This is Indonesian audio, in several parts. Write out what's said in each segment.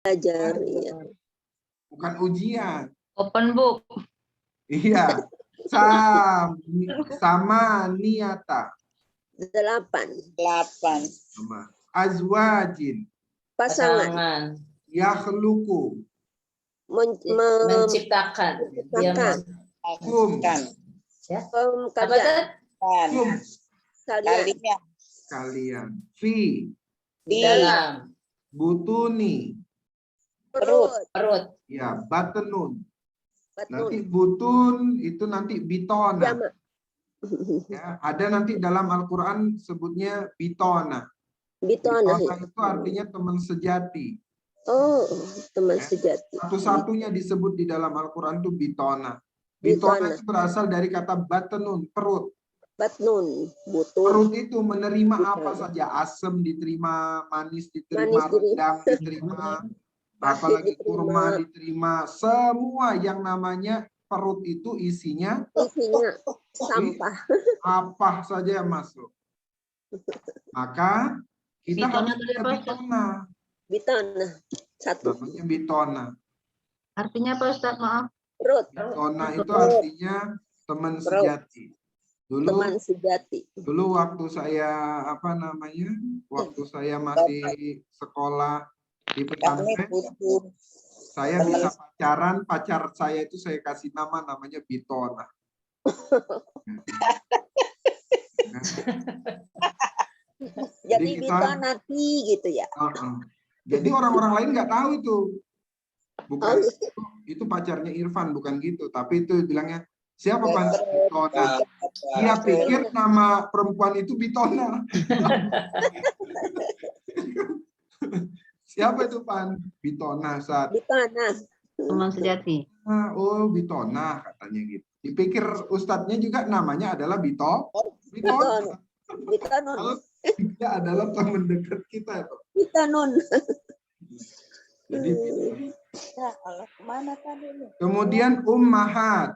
Belajar, iya. Bukan ujian. Open book. Iya. Sama niata. 8. Sama. Azwajin. Pasangan. Yakhluqu. Menciptakan. Dia Kum. Ya. Apa Kalian. tuh? Kum. Kalian. Fi. Dalam. Butuni. Perut. Ya, batenun. Nanti Batun. butun itu nanti bitona. Jamak. Ya, ada nanti dalam Al-Quran sebutnya bitona. Bitona. Bitona itu artinya teman sejati. Oh, teman Ya. sejati. Satu-satunya disebut di dalam Al-Quran itu bitona. Bitona Bitona. itu berasal dari kata batenun, perut. Batnun. Butun. Perut itu menerima Bitona. apa saja. Asam diterima, manis Manis diterima, diterima. rendang diterima, apalagi diterima. kurma diterima. Semua yang namanya perut itu isinya Isinya sampah. apa saja yang masuk. Maka kita Bitona harus tadi punya apa, Ustaz? bitona. Bitona. 1. Namanya bitona. Artinya apa, Ustaz? Maaf. Perut. Bitona itu artinya teman sejati. Teman sejati. Dulu waktu saya waktu saya masih sekolah di pesantren, saya bisa pacaran, pacar saya itu saya kasih namanya Bitona. Jadi kita- Bitona gitu ya. Jadi orang-orang lain nggak tahu itu. Bukan itu pacarnya Irfan, bukan gitu. Tapi itu bilangnya, siapa Pan? Bitona. Dia pikir nama perempuan itu Bitona. Siapa itu Pan? Bitona saat. Bitona. Teman sejati. Oh, Bitona katanya gitu. Dipikir ustadznya juga namanya adalah Bitona. Bitona. Bitonun. Kalau dia adalah teman dekat kita. Bitonun. Jadi Mana tadi? kemudian ummahat.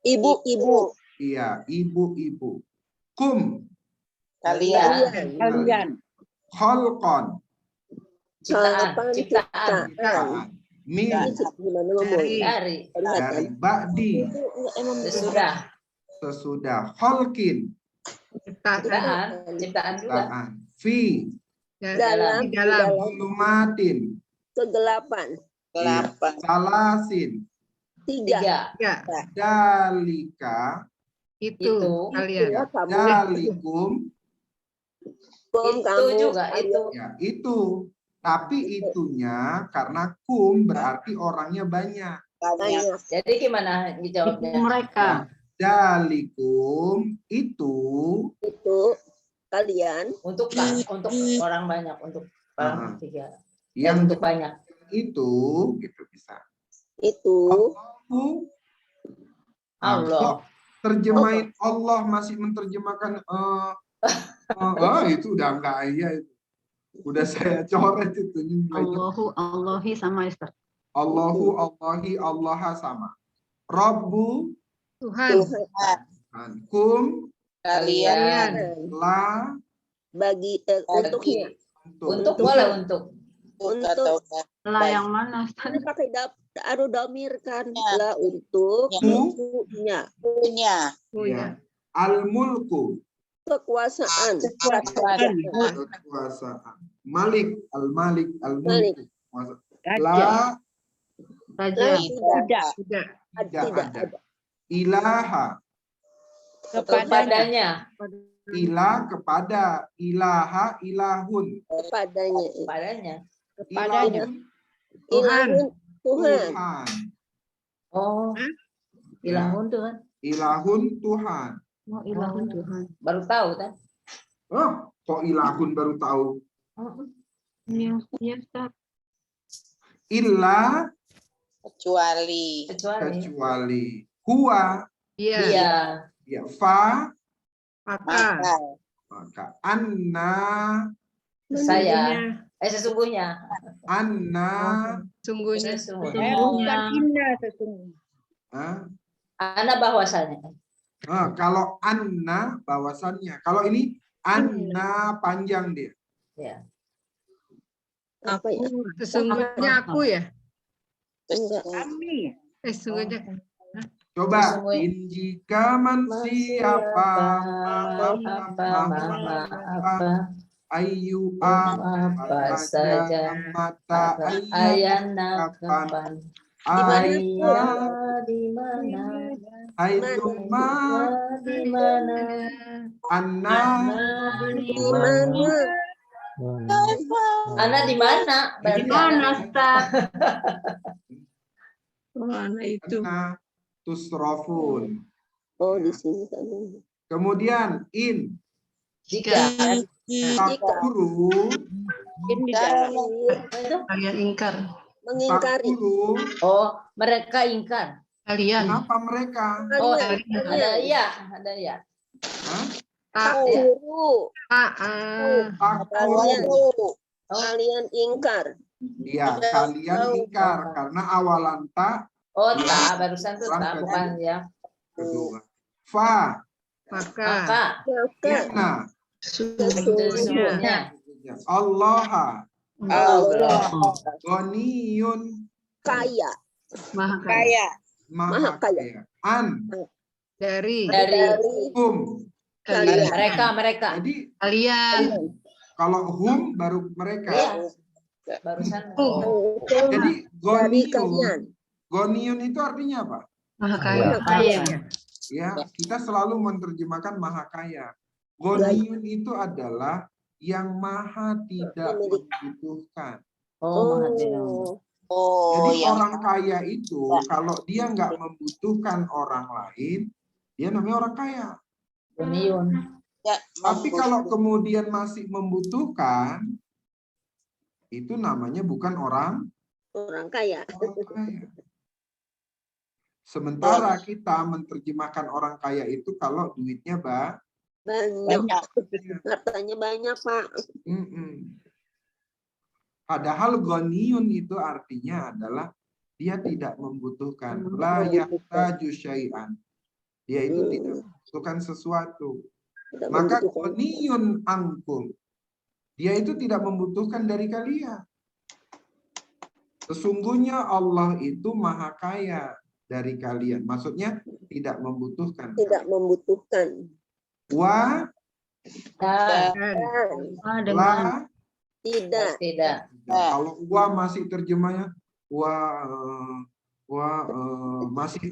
Ibu-ibu. Iya, ibu-ibu. Kum. Kalian. Kholqon. Ciptaan. Min. Gimana ngomong? Dari. Dari ba'di. Sesudah. Kholqin. Ciptaan juga. Fi. Dalam. Zulumatin. Kegelapan. Salasin. 3. Dalika. Itu kalian. Dalikum. Itu juga itu. Ya, itu. Tapi itunya karena kum berarti orangnya banyak. Jadi gimana dijawabnya? Mereka. Dalikum itu Kalian. Untuk orang banyak, untuk orang 3. yang untuk banyak. Itu gitu bisa. Itu Allah. Terjemahin Allah masih menerjemahkan itu udah enggak iya itu. Udah saya coret itu. Allahi sama Ustaz. Allahi Allah sama. Rabbu Tuhan. Kum Kalian. la bagi untuknya. Untuk boleh untuk. Untuk Lah yang mana? Kan pakai domir kan lah untuk punya ya. Al-mulku kekuasaan. kekuasaan. Malik al-mulku. La Tidak ada. Ilaha Kepadanya. Ilah kepada, ilaha ilahun. Kepadanya. Ilahun Tuhan. Oh. Ilahun Tuhan. Ilahun Tuhan. Oh, ilahun Tuhan. Baru tahu kan? Oh, kok ilahun baru tahu? Iya, Ustaz. Illa kecuali huwa Iya. ya fa maka anna Saya sesungguhnya Sesungguhnya. Ana bahwasanya. Kalau anna bahwasannya. Kalau ini anna panjang dia. Ya. Apa ya? Sesungguhnya aku ya. Enggak. Sesungguhnya. Coba, Sesungguhnya. jika siapa ayu apa saja mata ayana kapan ayah di mana di mana anak di mana anak di mana Di mana, Ustaz? Mana itu? tusrofun. Oh, di sini tadi. Kemudian in jika takfuru Kalian ingkar. Mengingkari. takfuru. oh mereka ingkar Kalian. Kenapa mereka? oh Kalian. ada ya Hah? Takfuru. Takfuru. Kalian ingkar. Iya, kalian ingkar karena awalan tak oh tak barusan tuh tak bukan ya kedua. Fa Maka maka Maka inna sesungguhnya Allah Allah ghaniyun kaya. maha kaya. maha kaya. An Dari dari kalian. mereka Jadi Kalian. kalau hum baru mereka. Iya. barusan Jadi Dari kalian. ghaniyun itu artinya apa? Maha kaya. Kaya. Ya, kita selalu menerjemahkan maha kaya. Ghaniyun itu adalah yang maha tidak membutuhkan. Jadi orang kaya itu kalau dia nggak membutuhkan orang lain, dia namanya orang kaya. Tapi kalau kemudian masih membutuhkan, itu namanya bukan orang kaya. kaya. Sementara kita menerjemahkan orang kaya itu kalau duitnya Banyak. Hartanya banyak, Pak. Padahal ghaniyun itu artinya adalah dia tidak membutuhkan. La yahtaju syai'an. Dia itu tidak membutuhkan sesuatu. Maka ghaniyun ankum. Dia itu tidak membutuhkan dari kalian. Sesungguhnya Allah itu maha kaya dari kalian. Maksudnya tidak membutuhkan. Tidak membutuhkan. Wa la Tidak. Kalau wa masih terjemahnya masih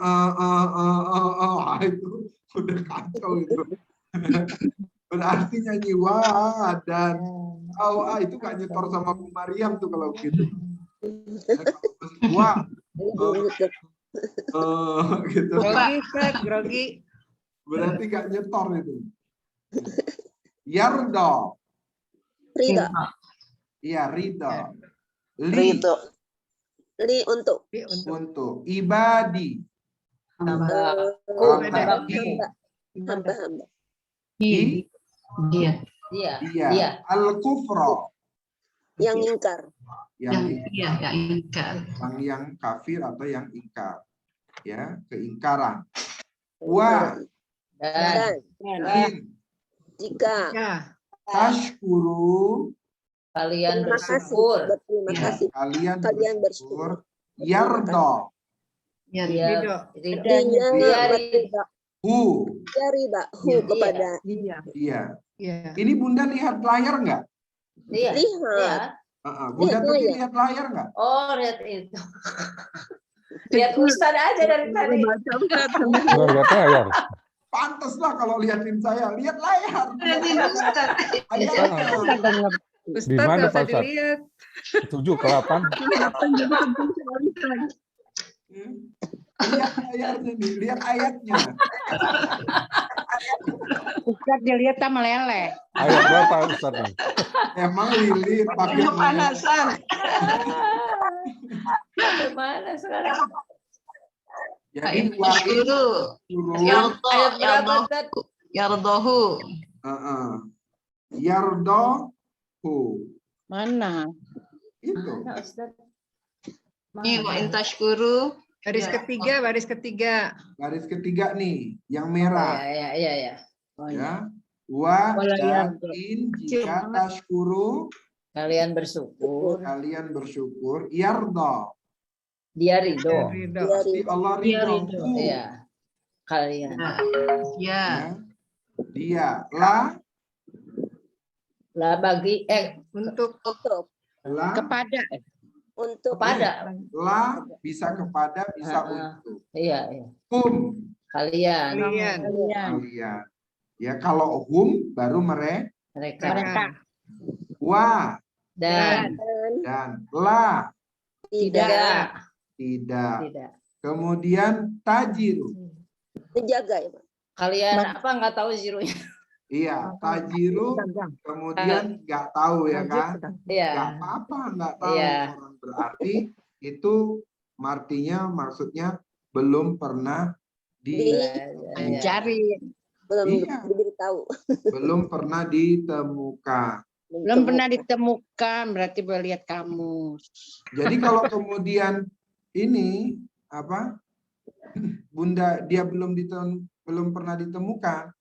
itu udah kacau itu. Berarti nyanyi wa dan itu gak nyetor sama Bu Mariam tuh kalau gitu. Wa gitu. Grogi. Berarti gak nyetor itu. Yardo. Ridha. Iya, ridho. Li untuk. Untuk ibadi. Hamba-hamba. Iya. Al-kufro. Yang ingkar. Yang kafir atau yang ingkar. Ya, keingkaran. Wa Dan jika tashkuru kalian terima kasih. bersyukur Berterima kasih. kalian bersyukur. Yardo. Hu. Kepada. Iya. Ini Bunda lihat layar nggak? Lihat. Bunda tuh lihat layar nggak? oh lihat itu lihat Ustaz aja dari tadi Lihat layar. Pantes lah kalau liatin saya. Lihat layar. Di mana Pak Ustaz? 7 ke 8. Lihat layarnya nih, lihat ayatnya. Ustaz dilihat sama lele. Ayat berapa Ustaz nih? Emang lilit pakai Panasan. Mana sekarang Jadi ayat berapa Ustaz? Yardohu. Yardohu. Mana? Itu. Mana Ustaz? Ini wa intashkuru. Baris ketiga. Garis ketiga nih, yang merah. Iya. Ya. Wa dan in jika tashkuru Kalian bersyukur. Kalian bersyukur. Yarda. Dia ridho. Ridho. Pasti Allah Dia ridho. ridho. Iya. Kalian. Ya. Dia. La. Lah bagi Untuk Untuk La. Kepada. kepada. La bisa kepada, bisa untuk. Iya, iya. Hum. Kalian. kalian. Kalian. Ya, kalau hum baru Mereka. wa Dan dan la tidak. tidak. Tidak. Kemudian tajiru. menjaga ya, Pak. Kalian apa nggak tahu zirunya? Iya, tajiru kemudian nggak tahu ya kan? Nggak Iya. apa-apa, nggak tahu. Iya. Orang berarti itu artinya maksudnya belum pernah Mencari. Belum Iya. diberitahu. belum pernah ditemukan. Belum pernah ditemukan, berarti boleh lihat kamus. Jadi kalau kemudian ini apa? Bunda dia belum pernah ditemukan,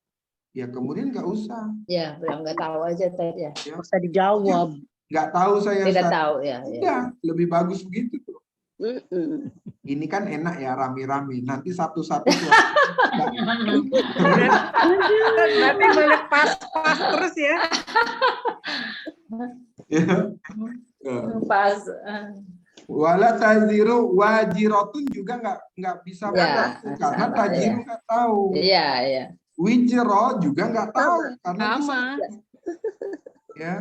ya kemudian nggak usah. Ya, nggak tahu aja tadi ya. Ya. Bisa dijawab. Nggak tahu saya. Tidak Ustaz. tahu ya. Ya. Udah, lebih bagus begitu tuh. Mm-mm. Ini kan enak ya rame-rame. Nanti satu-satu. Berarti boleh pas terus ya. Ya. Pas. Wala taziru wajiratun juga nggak bisa Ya, begitu, karena sama, tajiru nggak tahu. Iya, iya. Wijro juga nggak tahu karena Sama. ya.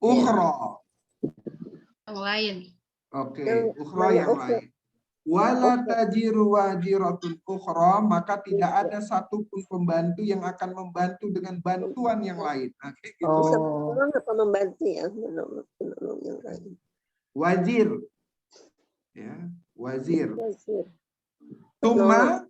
Ukhra. Yang lain. Oke, Yang ukhra mana yang ukhra? lain. Wala tajiru wajiratun ukhra, maka tidak ada satupun pembantu yang akan membantu dengan bantuan yang lain. Nah, kayak gitu. Bisa Oh. menolong atau membantu ya, menolong yang lain. Wazir. Ya, wazir. Wazir. Tuma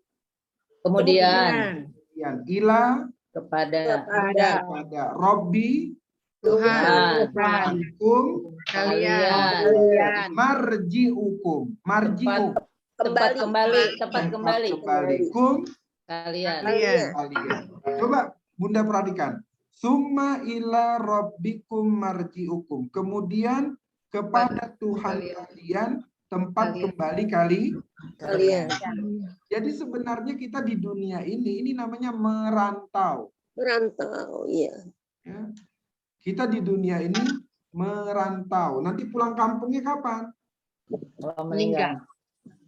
Kemudian yang ila kepada kepada Robbi Tuhan, Hukum Kalian. marji'ukum marji'um tempat kembali kum kalian. kalian. Coba Bunda perhatikan. Summa ila rabbikum marji'ukum. Kemudian kepada Tuhan kalian tempat kembali Kalian. Jadi sebenarnya kita di dunia ini namanya merantau. Merantau, iya. Ya. Kita di dunia ini merantau. Nanti pulang kampungnya kapan? Kalau meninggal.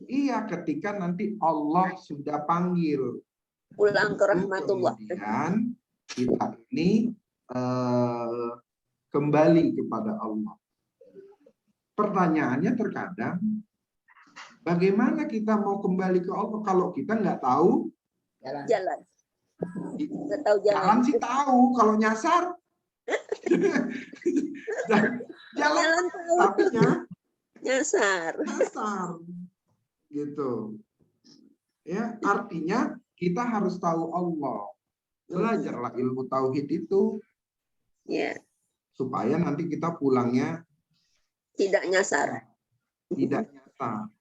Iya, ketika nanti Allah sudah panggil. Pulang ke rahmatullah. Kemudian kita ini kembali kepada Allah. Pertanyaannya terkadang, bagaimana kita mau kembali ke Allah kalau kita nggak tahu? Jalan. Nggak tahu Jalan jalan. sih tahu, kalau nyasar jalan tahu. tapi Nyasar. nyasar gitu. Ya, artinya kita harus tahu Allah. Belajarlah ilmu tauhid itu Ya, supaya nanti kita pulangnya tidak nyasar. tidak nyata.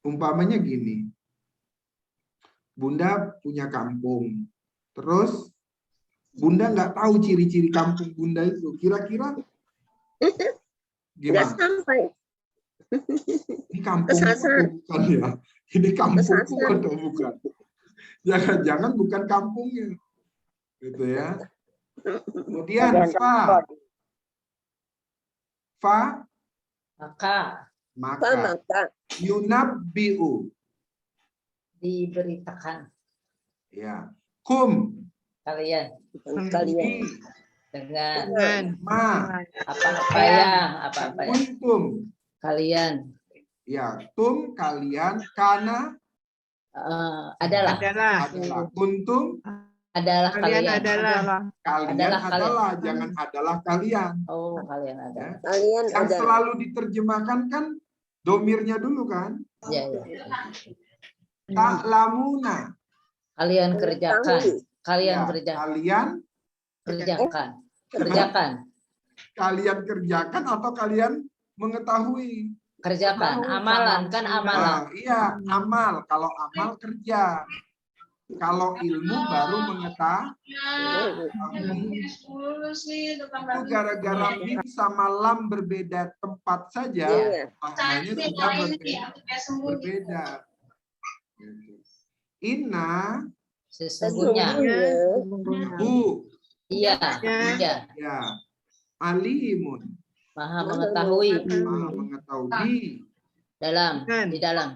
Umpamanya gini, Bunda punya kampung, terus Bunda nggak tahu ciri-ciri kampung Bunda itu, kira-kira Nggak gimana? sampai. Ini kampung Kesasar. bukan ya? Ini kampung Kesasar. atau bukan? Jangan-jangan bukan kampungnya, gitu ya. Kemudian fa Maka maka yunabbi'u diberitakan ya kum kalian Kalian. dengan ma apa-apa yang kuntum kalian ya tum kalian kana adalah kuntum kalian kalian Adalah adalah jangan adalah kalian. oh kalian ada Ya. Kalian Yang ada. selalu diterjemahkan kan domirnya dulu kan. ya, ya. Ta'lamuna. Kalian kerjakan kalian Ya, kerjakan kalian kerjakan atau kalian mengetahui. kerjakan amalan kan amalan Nah, iya, amal. Kalau amal kerja. Kalau ilmu baru mengetahui. Itu gara-gara mim sama lam berbeda tempat saja, Iya. maknanya sudah berbeda. Inna Sesungguhnya. hu Iya. Iya. ya alimun Maha mengetahui. maha mengetahui Dalam. Dengan. Di dalam.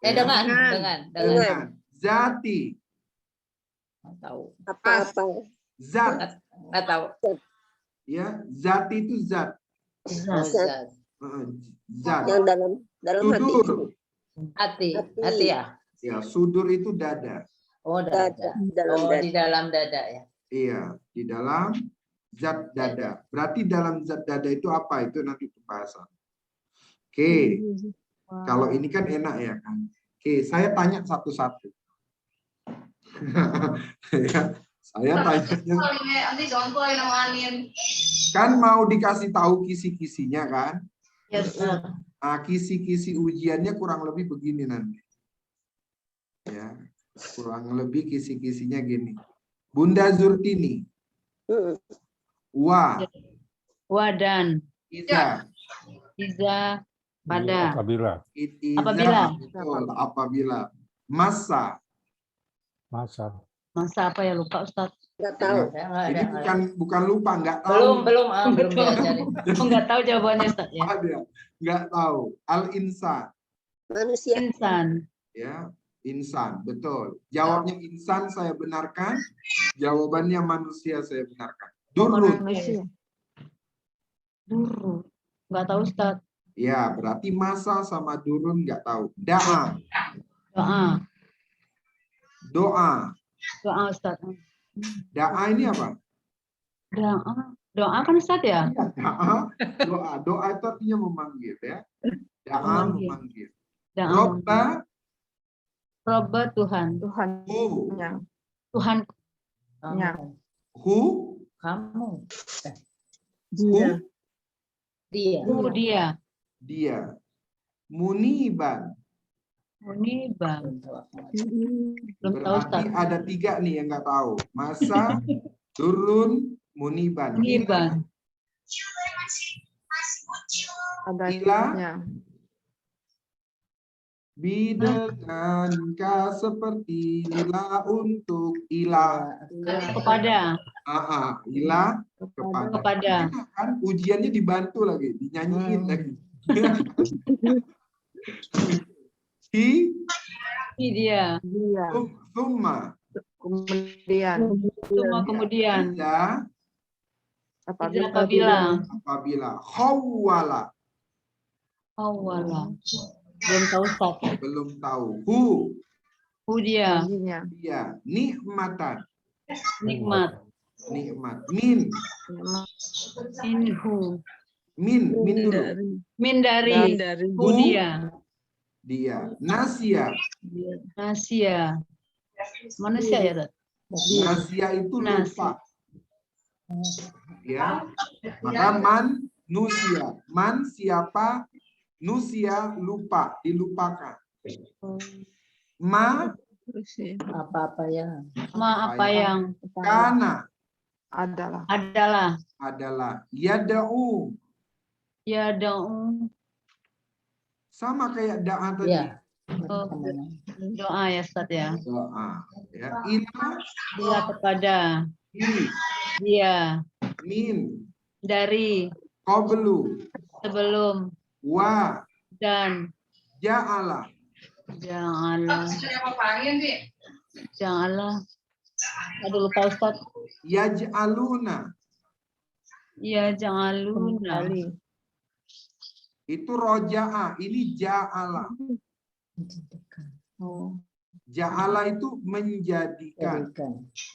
Ya. Dengan. dengan zati Nggak tahu. Apa-apa. zat Nggak tahu. ya zati itu zat Zat. zat Yang dalam hati. sudur Hati. Hati. Hati ya. ya sudur itu dada Oh, Dada. dada. Dalam Oh, dada. di dalam dada ya. iya di dalam zat dada berarti dalam zat dada itu apa itu nanti pembahasan. Oke. Kalau ini kan enak ya kan. Oke, saya tanya satu-satu. Ya, saya tanya. Kan mau dikasih tahu kisi-kisinya kan? Yes. Nah, kisi-kisi ujiannya kurang lebih begini nanti. Ya, kurang lebih kisi-kisinya gini. Bunda Zurtini, wa, Wadan, iza, Iza, pada. Apabila. iza, Apabila. betul, apabila, masa. Masa. Masa apa ya lupa Ustaz? Nggak tahu. Ini bukan lupa, nggak tahu. Belum diajarin. Oh, nggak tahu jawabannya Ustaz ya. Ada, nggak tahu. Al-insan, Manusia. Insan. ya, insan, betul. Jawabnya insan saya benarkan, jawabannya manusia saya benarkan. Durun, Manusia. Duru. Nggak tahu Ustaz. ya, berarti masa sama durun nggak tahu. Da'a, Doa. doa. Doa Ustaz. Da'a ini apa? Doa. Doa kan Ustaz ya? Doa, doa itu artinya memanggil ya. Da'a memanggil. Doa. Robba, Robba Tuhan. hu, Tuhan. hu, Kamu. hu, Dia. Dia. dia. Muniban. Muniban. Belum tahu Ustaz. Berarti ada 3 nih yang nggak tahu. Masa, durun, muniban. Muniban. Ila, bidengankah seperti ila untuk ila. Kepada. Ila kepada. Kepada. Kan ujiannya dibantu lagi, dinyanyiin lagi. Hi, Dia. thumma, Semua kemudian. iza, Apabila. apabila, khawwala, Awala. Belum tahu Ustaz. belum tahu, Dia. dia, nikmatan, Nikmat. nikmat, min Inhu. dulu, Min dari. Dia. dia, nasia, Nasia. Manusia ya Ustaz? nasia itu Nasi. lupa, ya, maka manusia, man siapa, nusia lupa, dilupakan, ma Apa-apa ya. Ma apa yang kana adalah. adalah, yada'u, Ya da'u. sama kayak da'a tadi, Ya. Oh, doa ya Ustaz ya. doa, ya, ila, Dia kepada. hi, Dia. min, Dari. qablu, Sebelum. wa, Dan. ja'ala, Janganlah. Aduh lupa Ustaz. yaj'aluna, Ya janganluna. itu roja'a, ini ja'ala. Oh, Ja'ala itu menjadikan,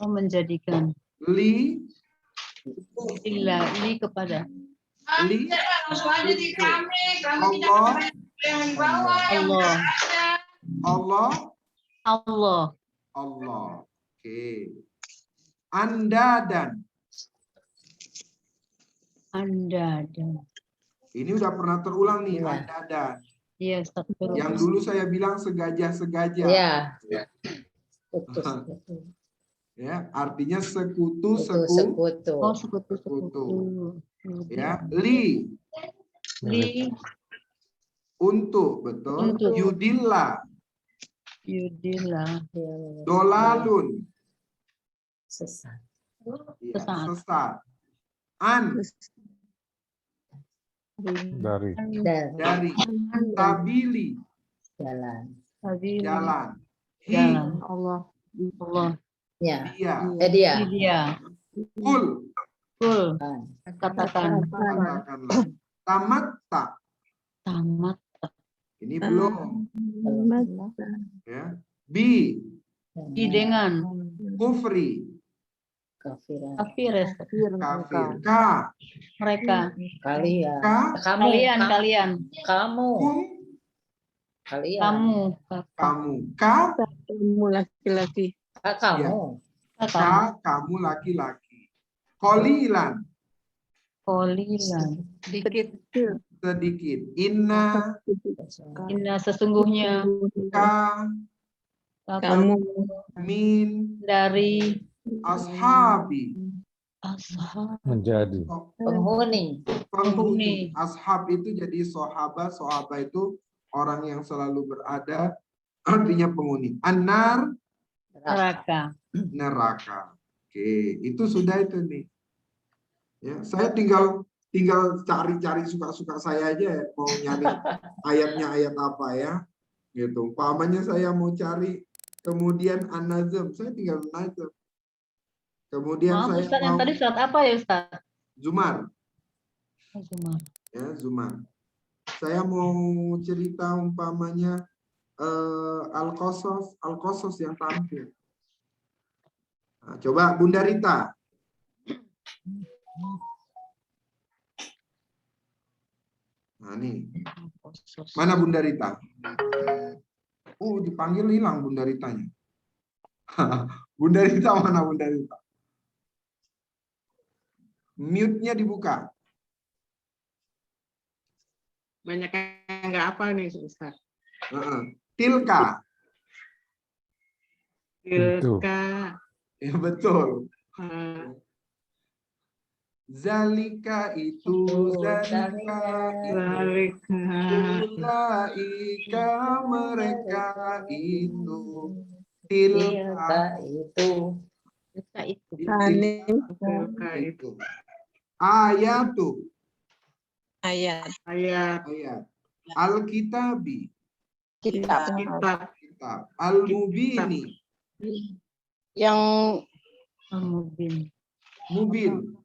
oh menjadikan. li, Illa ini kepada. li, Allah. Allah, Allah. Allah. Oke. Anda dan. Anda dan. Ini udah pernah terulang nih, Iya. Anda dan. Iya Ustaz. Yang dulu saya bilang segajah-segajah. Ya. Putus. Ya, artinya sekutu, Sekutu. Oh, sekutu. Ya, li untuk, betul. Untuk. Yudilla, Yudila. dolalun, Sesat. ya, sesat. An, Dari. dari. Tabili, Jalan. jalan. Hi, Jalan. Allah. Ya. dia. Dia. Dia. Kul, Kul. Katakan. katakanlah. Tamatta, Tamat. ini belum. Ya. Bi, Dengan. kufri, Kafiran. Kafir. kafir. Ka, Mereka. Kalian. ka, Kalian. Kamu. kum, Kalian. Kamu. kamu. Ka, Kamu laki-laki. Kamu. ka, kamu laki-laki. Kolilan, Kolilan. Sedikit. sedikit. Inna, Inna sesungguhnya. ka, Kamu. min, Dari ashabi. ashab. Menjadi. Penghuni. Penghuni. Ashab itu jadi sahabat. Sahabat itu orang yang selalu berada, artinya penghuni. Anar, Neraka. neraka. Oke, itu sudah itu nih. Ya, saya tinggal cari-cari suka-suka saya aja ya, mau nyari ayatnya ayat apa ya. Gitu. Umpamanya saya mau cari kemudian an-nazm, saya tinggal nazm. Kemudian Maaf saya Ustaz, yang mau tadi surat apa ya Ustaz? Zumar. Zumar. Ya, Zumar. Saya mau cerita umpamanya Al-Qasas yang tampil. Nah, coba Bunda Rita. Nah, nih. Mana Bunda Rita? Dipanggil hilang Bunda Ritanya. Bunda Rita mana Bunda Rita? Mute-nya dibuka. Banyak yang nggak apa nih, Ustaz. Tilka. Tilka. Ya, betul. Zalika itu, zalika itu, ulaika mereka itu, tilka itu. tilka itu. Ayatu. Ayat. Ayat. Alkitabi. Kitab. Kitab. Al-mubini. Yang Mubin.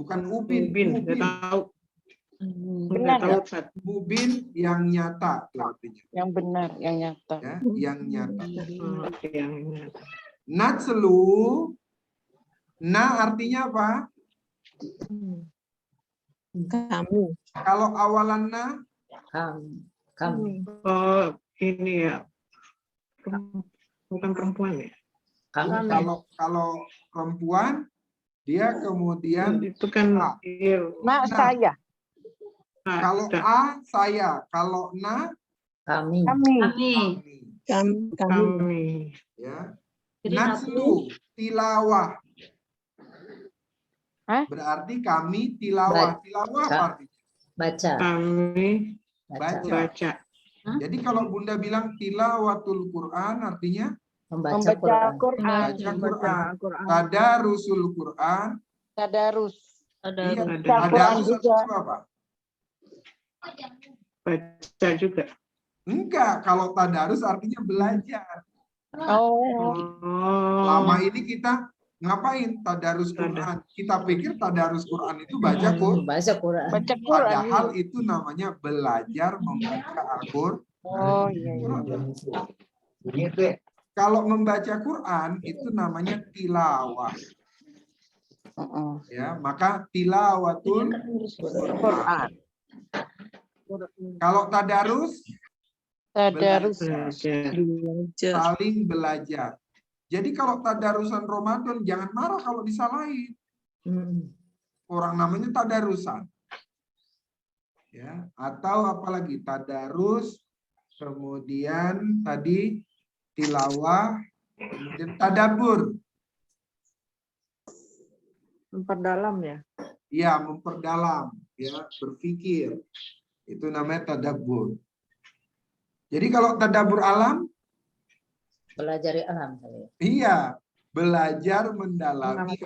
Bukan ubin. Bin, Mubin. tahu. Benar, Tahu, Ustaz. Mubin yang nyata itu artinya. Yang benar, yang nyata. Ya, yang nyata. Oke, yang nyata. Natslu. Na artinya apa? Kamu. Kalau awalan na, Kamu. Oh, ini ya. Bukan perempuan ya? kalau perempuan dia kemudian Itu kan A. Nah, saya. Kalau A saya, kalau na Kami. Kami. kami. Kami. Ya. Jadi Natslu tilawah. Hah? Berarti kami tilawah. Tilawah apa artinya? Baca. Kami Baca. baca. Jadi kalau Bunda bilang tilawatul Quran artinya Membaca Quran. baca Quran. Tadarusul Quran. Tadarus. Iya, Ada tadarus juga. itu apa? baca juga. Enggak, kalau tadarus artinya belajar. Oh. Lama ini kita ngapain tadarus Quran? Kita pikir tadarus Quran itu baca Quran. Baca Quran. Baca Quran. Padahal itu namanya belajar membaca Al-Quran. Oh iya. Kalau membaca Quran itu namanya tilawah. Ya, maka tilawatul Quran. Kalau tadarus Tadarus. saling belajar. Jadi kalau tadarusan Ramadan jangan marah kalau disalahin. Orang namanya tadarusan. Ya, atau apalagi tadarus, kemudian tadi tilawah, Kemudian tadabbur. Memperdalam ya. Ya, memperdalam, ya, berpikir. Itu namanya tadabbur. Jadi kalau tadabbur alam, Pelajari alam kali ya. iya, belajar mendalami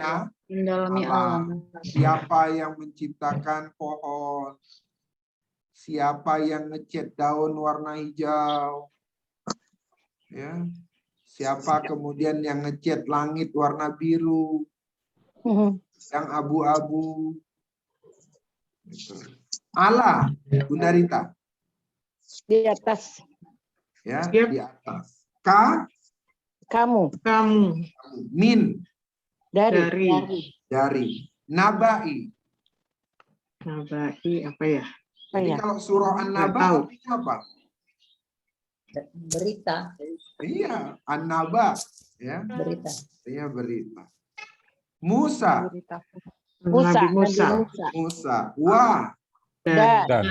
Mendalami alam. alam. Siapa yang menciptakan pohon? Siapa yang ngecat daun warna hijau? Ya. Siapa kemudian yang ngecat langit warna biru? Yang abu-abu? Allah, Bunda Rita. Di atas Ya, Yep. di atas. kamu. Min, Dari. dari. Nabai. Nabai apa ya? Oh, Jadi ya. kalau surah Nggak An-Naba tahu. artinya apa? Berita, Iya, An-Naba, ya, berita. artinya berita. Musa, Musa. Nabi Musa. Nabi Musa. Musa. Wah, Dan Dan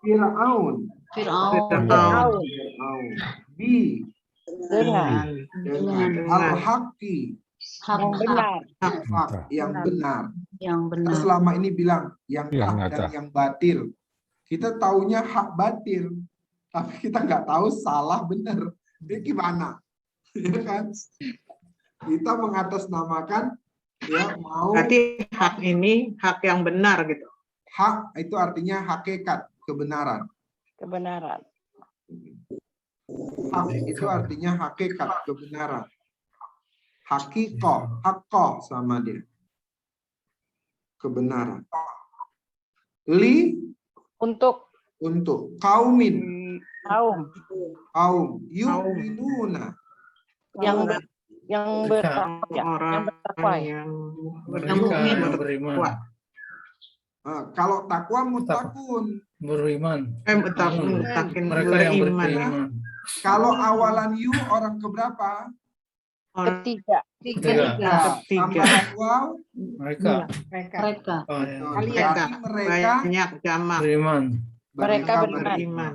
Fir'aun. Fir'aun. Fir'aun. Fir'aun. Bi, Dengan. dengan al-haqqi, Yang benar. hak yang benar. Yang Kita benar. selama ini bilang yang Yang hak dan nyata. yang batil. Kita taunya hak batil, tapi kita nggak tahu salah benar. Ini gimana? Ya kan? Kita mengatasnamakan, ya, mau berarti hak ini hak yang benar gitu. hak itu artinya hakikat, kebenaran. Kebenaran. Hak itu artinya hakikat, kebenaran. Hakikoh, hakoh sama dia. Kebenaran. Li, Untuk untuk. Kaumin, kaum kaum. Yu'minuna. yang bertakwa. Yang Orang bertakwa. yang beriman. bertakwa. Kalau takwa mutakun. Beriman. Mutakin Mereka yang beriman. beriman. Kalau awalan yu orang keberapa? Orang Ketiga. Ketiga. ketiga. Tambahan waw. Mereka. Mereka. Oh, ya. Mereka. Mereka Banyak jamak. Beriman. Mereka beriman. Beriman.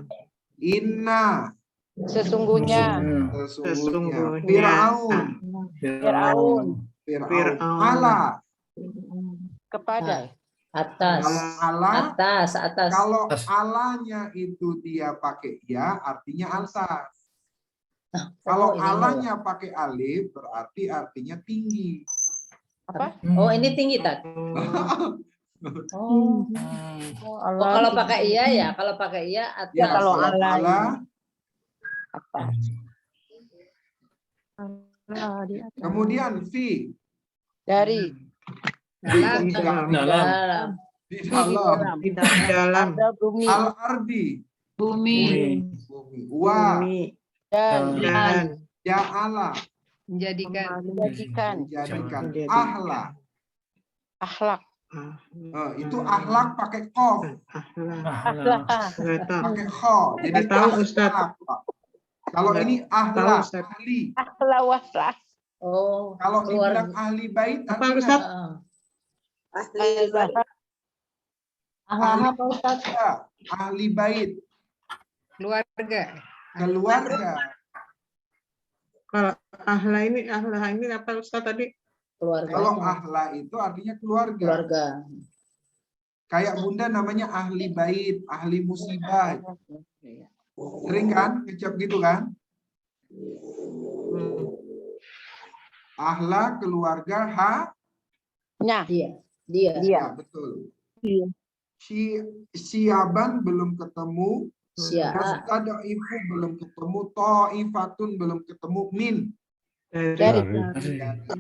Inna. Sesungguhnya Sesungguhnya. Sesungguhnya. Fir'aun. Fir'aun Fir'aun. Allah. kepada Atas, Kalau Allah, atas. kalau Allahnya itu dia pakai ya, artinya atas. Kalau ini Allahnya pakai alif, berarti artinya tinggi. apa? Oh, ini tinggi tak? Oh. Oh, kalau pakai iya ya, kalau pakai iya atas. Ya, kalau ya. Allah Allah, apa? kemudian fi, Dari Di dalam. Dalam. di dalam. Di dalam. ada bumi Al-ardi, Bumi. bumi. Wa, Bumi. dan Dan ja'ala, menjadikan. menjadikan menjadikan. Menjadikan. Ahla. akhlak. Itu ahlak pakai kof, Akhlak. Nggak tahu. pakai kho. Jadi Nggak tahu, Ustaz. akhlak. Kalau Nggak ini tahu, ahla, Ustaz. ahli. Akhlak waslah. Oh, Kalau keluar. dibilang ahli bait, Apa, artinya Ustaz? Ahli ahli keluarga, ahli bait, Keluarga. keluarga. Kalau ahla ini apa Ustaz tadi? Keluarga. Kalau ahla itu artinya keluarga. Keluarga. Kayak Bunda namanya ahli bait, ahli musibah. Sering kan ngecap gitu kan? Ahla, keluarga, Nya. Dia. Dia. ya betul. Iya. Siaban belum ketemu, Siapa? mustadaifu belum ketemu, ta'ifatun belum ketemu, min, Dari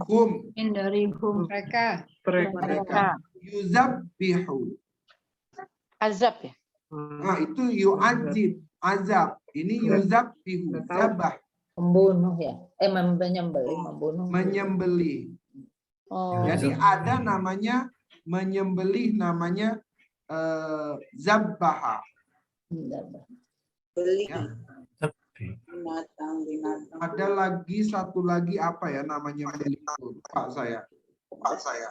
hum, Dari hum. Mereka. mereka. yuzabbihu. Azab ya. Nah, itu yu'adzib, azab. Ini yuzabbihu, zabah, Membunuh ya. Menyembelih, membunuh. menyembelih. Oh. Jadi ada namanya menyembelih, namanya zabbaha. beli Ya. binatang. Ada lagi satu lagi apa ya namanya Pak saya.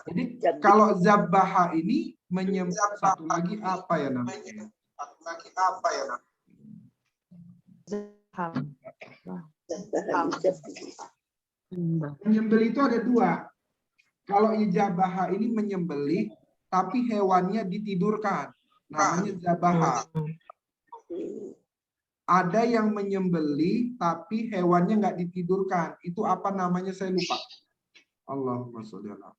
Jadi kalau zabbaha ini menyembelih, satu lagi apa ya namanya? Menyembelih itu ada dua. Kalau ijabaha ini menyembelih, tapi hewannya ditidurkan. Namanya zabaha. Ada yang menyembelih, tapi hewannya nggak ditidurkan. Itu apa namanya? Saya lupa. Allahumma sholli ala.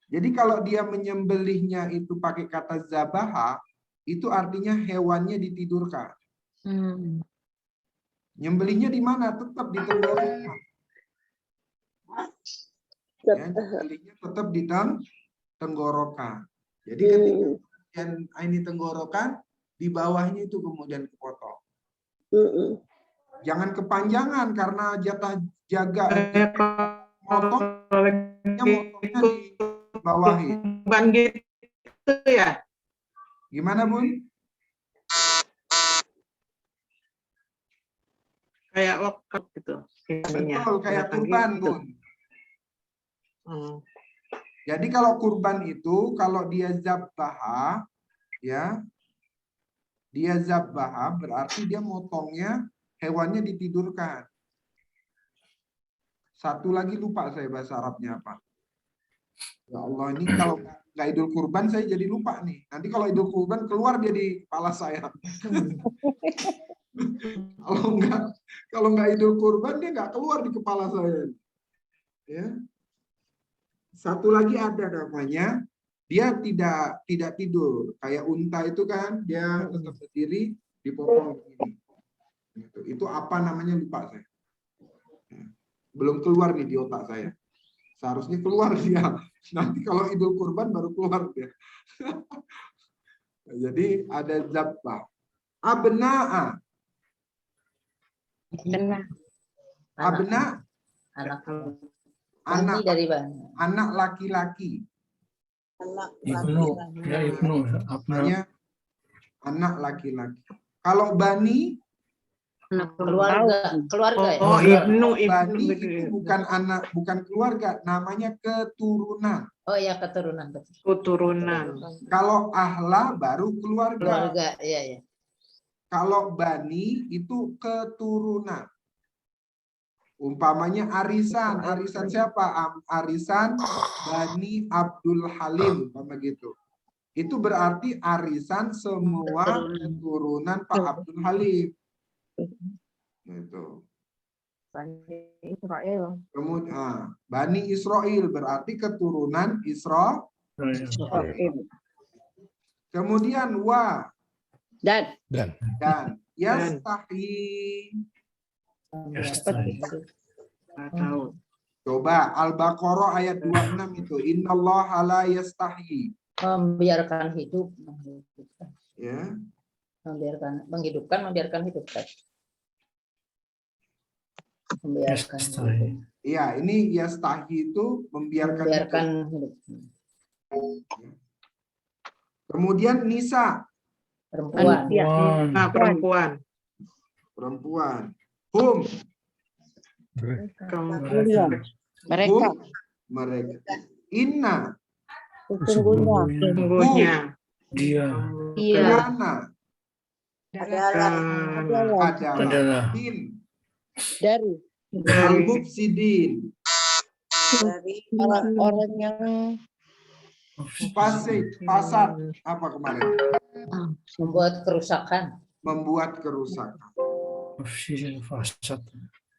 Jadi kalau dia menyembelihnya itu pakai kata zabaha, itu artinya hewannya ditidurkan. Nyembelihnya di mana? Tetap di tenggorokan. Ya, nyembelihnya tetap di tenggorokan. Jadi ketika ini tenggorokan, di bawahnya itu kemudian dipotong. Jangan kepanjangan karena jatah jaga motongnya di bawahi. Ban gitu ya. Gimana, Bun? Kayak lokal gitu. Betul, kayak kurban, Bun. Jadi kalau kurban itu, kalau dia zabbaha, ya, dia zabbaha berarti dia motongnya, hewannya ditidurkan. Satu lagi lupa saya bahasa Arabnya apa. Ya Allah, ini kalau nggak Idul Kurban saya jadi lupa nih. Nanti kalau Idul Kurban keluar dia di kepala saya. Kalau nggak Idul Kurban dia nggak keluar di kepala saya. Ya. Satu lagi ada namanya, dia tidak tidur. Kayak unta itu kan, dia tetap berdiri, dipotong begini. Itu apa namanya lupa saya. Belum keluar nih di otak saya. Seharusnya keluar dia. Nanti kalau Idul Kurban baru keluar dia. Jadi ada zabbah. Abna'a. Abna. Anak dari mana? Anak laki-laki. Ibnu. Ya Ibnu. Namanya anak laki-laki. Kalau bani, Keluarga ya? Oh, Ibnu bani gitu. itu bukan anak, bukan keluarga, namanya keturunan. Oh ya, keturunan. Keturunan. Kalau ahla baru keluarga. Keluarga, iya. Kalau bani itu keturunan. Umpamanya arisan. Arisan siapa? Arisan Bani Abdul Halim. Begitu. Itu berarti arisan semua keturunan Pak Abdul Halim. Gitu. Kemudian Bani Israel berarti keturunan Israel. Kemudian wa Dan yastahi. Nggak tahu. Coba Al-Baqarah ayat 26 itu. Innallaha la yastahi. Membiarkan hidup. Ya. Menghidupkan, membiarkan hidup. Membiarkan hidup. Iya, ini yastahi itu membiarkan hidup. Kemudian nisa. Perempuan. Nah, perempuan. Hum. mereka Mereka. Inna. Sungguhnya. Dia Kana. adalah Din. dari Al-Mufsidin. orang yang Fasad. Apa kemarin? Membuat kerusakan. Membuat kerusakan. fasad.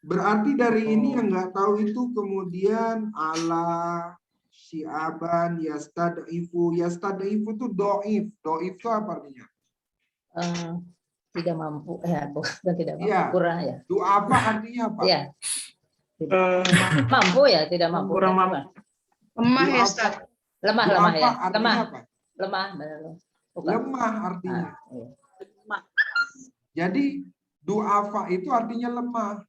Berarti dari ini yang nggak tahu itu kemudian ala syiaban yastad'ifu. Yastad'ifu itu do'if. Do'if itu apa artinya? Tidak mampu. Bukan tidak mampu. Iya. Kurang ya. Du'afa artinya apa? Iya. Mampu ya, tidak mampu. Kurang mampu. Lemah ya, Du'afa. Ustaz. Lemah ya. Du'afa artinya Lemah. apa? Lemah. Bukan. Lemah artinya. Iya. Jadi du'afa itu artinya lemah.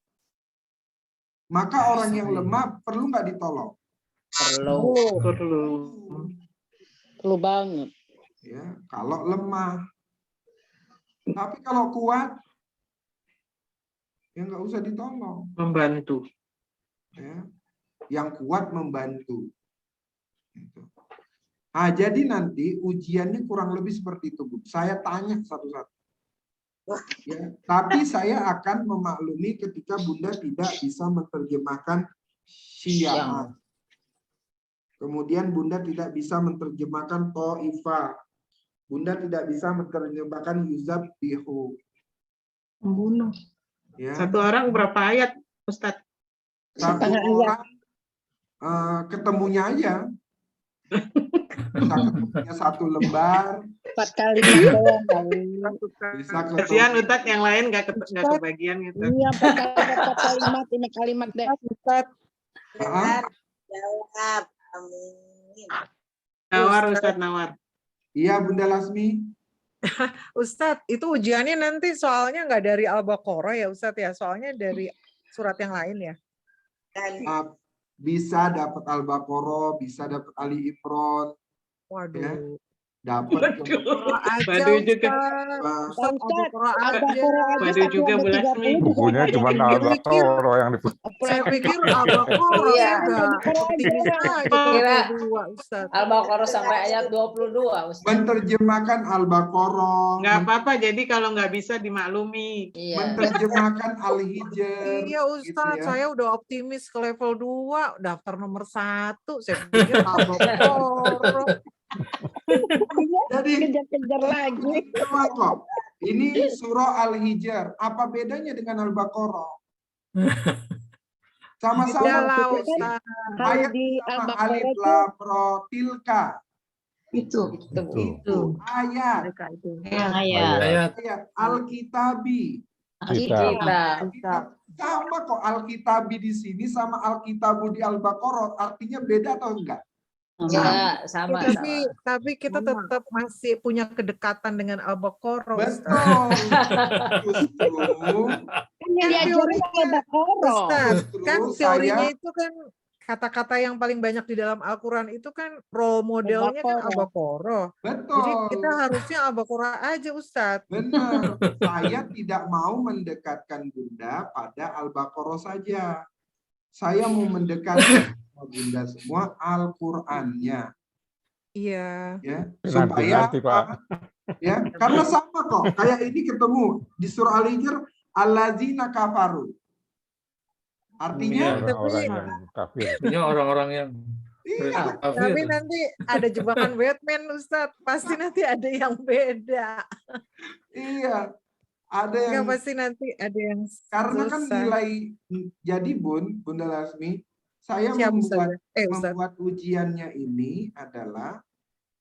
Maka orang yang lemah perlu nggak ditolong? perlu banget. Ya, kalau lemah. Tapi kalau kuat, ya nggak usah ditolong. Membantu. Ya. Yang kuat membantu. Gitu. Nah, jadi nanti ujiannya kurang lebih seperti itu, Bu. Saya tanya satu-satu. Ya, tapi saya akan memaklumi ketika Bunda tidak bisa menerjemahkan Syiah. Kemudian Bunda tidak bisa menerjemahkan To'ifah. Bunda tidak bisa menerjemahkan Yuzabbihu. Membunuh. Ya. Satu orang berapa ayat, Ustadz? Satu Setengah ayat. orang ketemunya aja. Bisa ketemunya 1 lembar. 4 kalimat doang. Bisa Kasihan ketemu. Ustadz, yang lain nggak kebagian gitu. Iya, 4 kalimat, ini kalimat deh. Ah, Jawab. Amin. Nawar Ustadz, nawar. iya Bunda Lasmi. Ustadz, itu ujiannya nanti soalnya nggak dari Al-Baqarah ya Ustadz ya, soalnya dari surat yang lain ya. Bisa dapat Al-Baqarah, bisa dapat Ali Imran, Waduh. ya. Dapat Al-Baqarah aja Waduh juga. Ustadz. Ustadz, Ustadz, Al-Baqarah aja. Al-Baqarah aja Waduh juga, 1 Bu Lasmi. Bukunya cuma Al-Baqarah yang Saya pikir Al-Baqarah Iya. udah optimis aja Kira 22 Ustadz. Al-Baqarah sampai ayat 22, Ustaz. menerjemahkan Al-Baqarah, Nggak apa-apa, jadi kalau nggak bisa dimaklumi. Iya. menerjemahkan Al-Hijr. Iya Ustadz, ya. saya udah optimis ke level 2, daftar nomor 1. Saya pikir Al-Baqarah. Jadi Kejar-kejar lagi. semua kok. Ini surah Al-Hijr. Apa bedanya dengan Al-Baqarah? Sama-sama. Iyalah Ustadz. Kalau Ayat di sama, Al-Baqarah alif itu lam ra tilka. Itu. Itu ayat. Mereka itu. ayat. Ayat. Ayat Al-Kitabi. Kita. Sama kok Al-Kitabi di sini sama Al-Kitabu di Al-Baqarah. Artinya beda atau enggak? Ya, sama. Tapi kita tetap masih punya kedekatan dengan Al-Baqarah Ustadz. Betul. Justru, Kan yang diajarin Al-Baqarah. Ustadz, kan Justru teorinya saya- itu kan kata-kata yang paling banyak di dalam Al-Quran itu kan role modelnya kan Al-Baqarah. betul. Jadi kita harusnya Al-Baqarah aja Ustadz. Benar. Saya tidak mau mendekatkan Bunda pada Al-Baqarah saja. Saya mau mendekatkan Bunda semua Al-Qur'annya, Iya. ya. Supaya Nanti, Pak. ya, karena sama kok. Kayak ini ketemu di surah Al-Hijr, allazina kafaru. Artinya Orang-orang yang kafir. Punya orang-orang yang iya, kafir. Tapi nanti ada jebakan Batman Ustadz. Pasti nanti ada yang beda. iya. Ada yang Enggak, pasti nanti ada yang karena kan susah. nilai jadi Bunda Lasmi, saya Siap, membuat Ustadz. Ustadz. membuat ujiannya ini adalah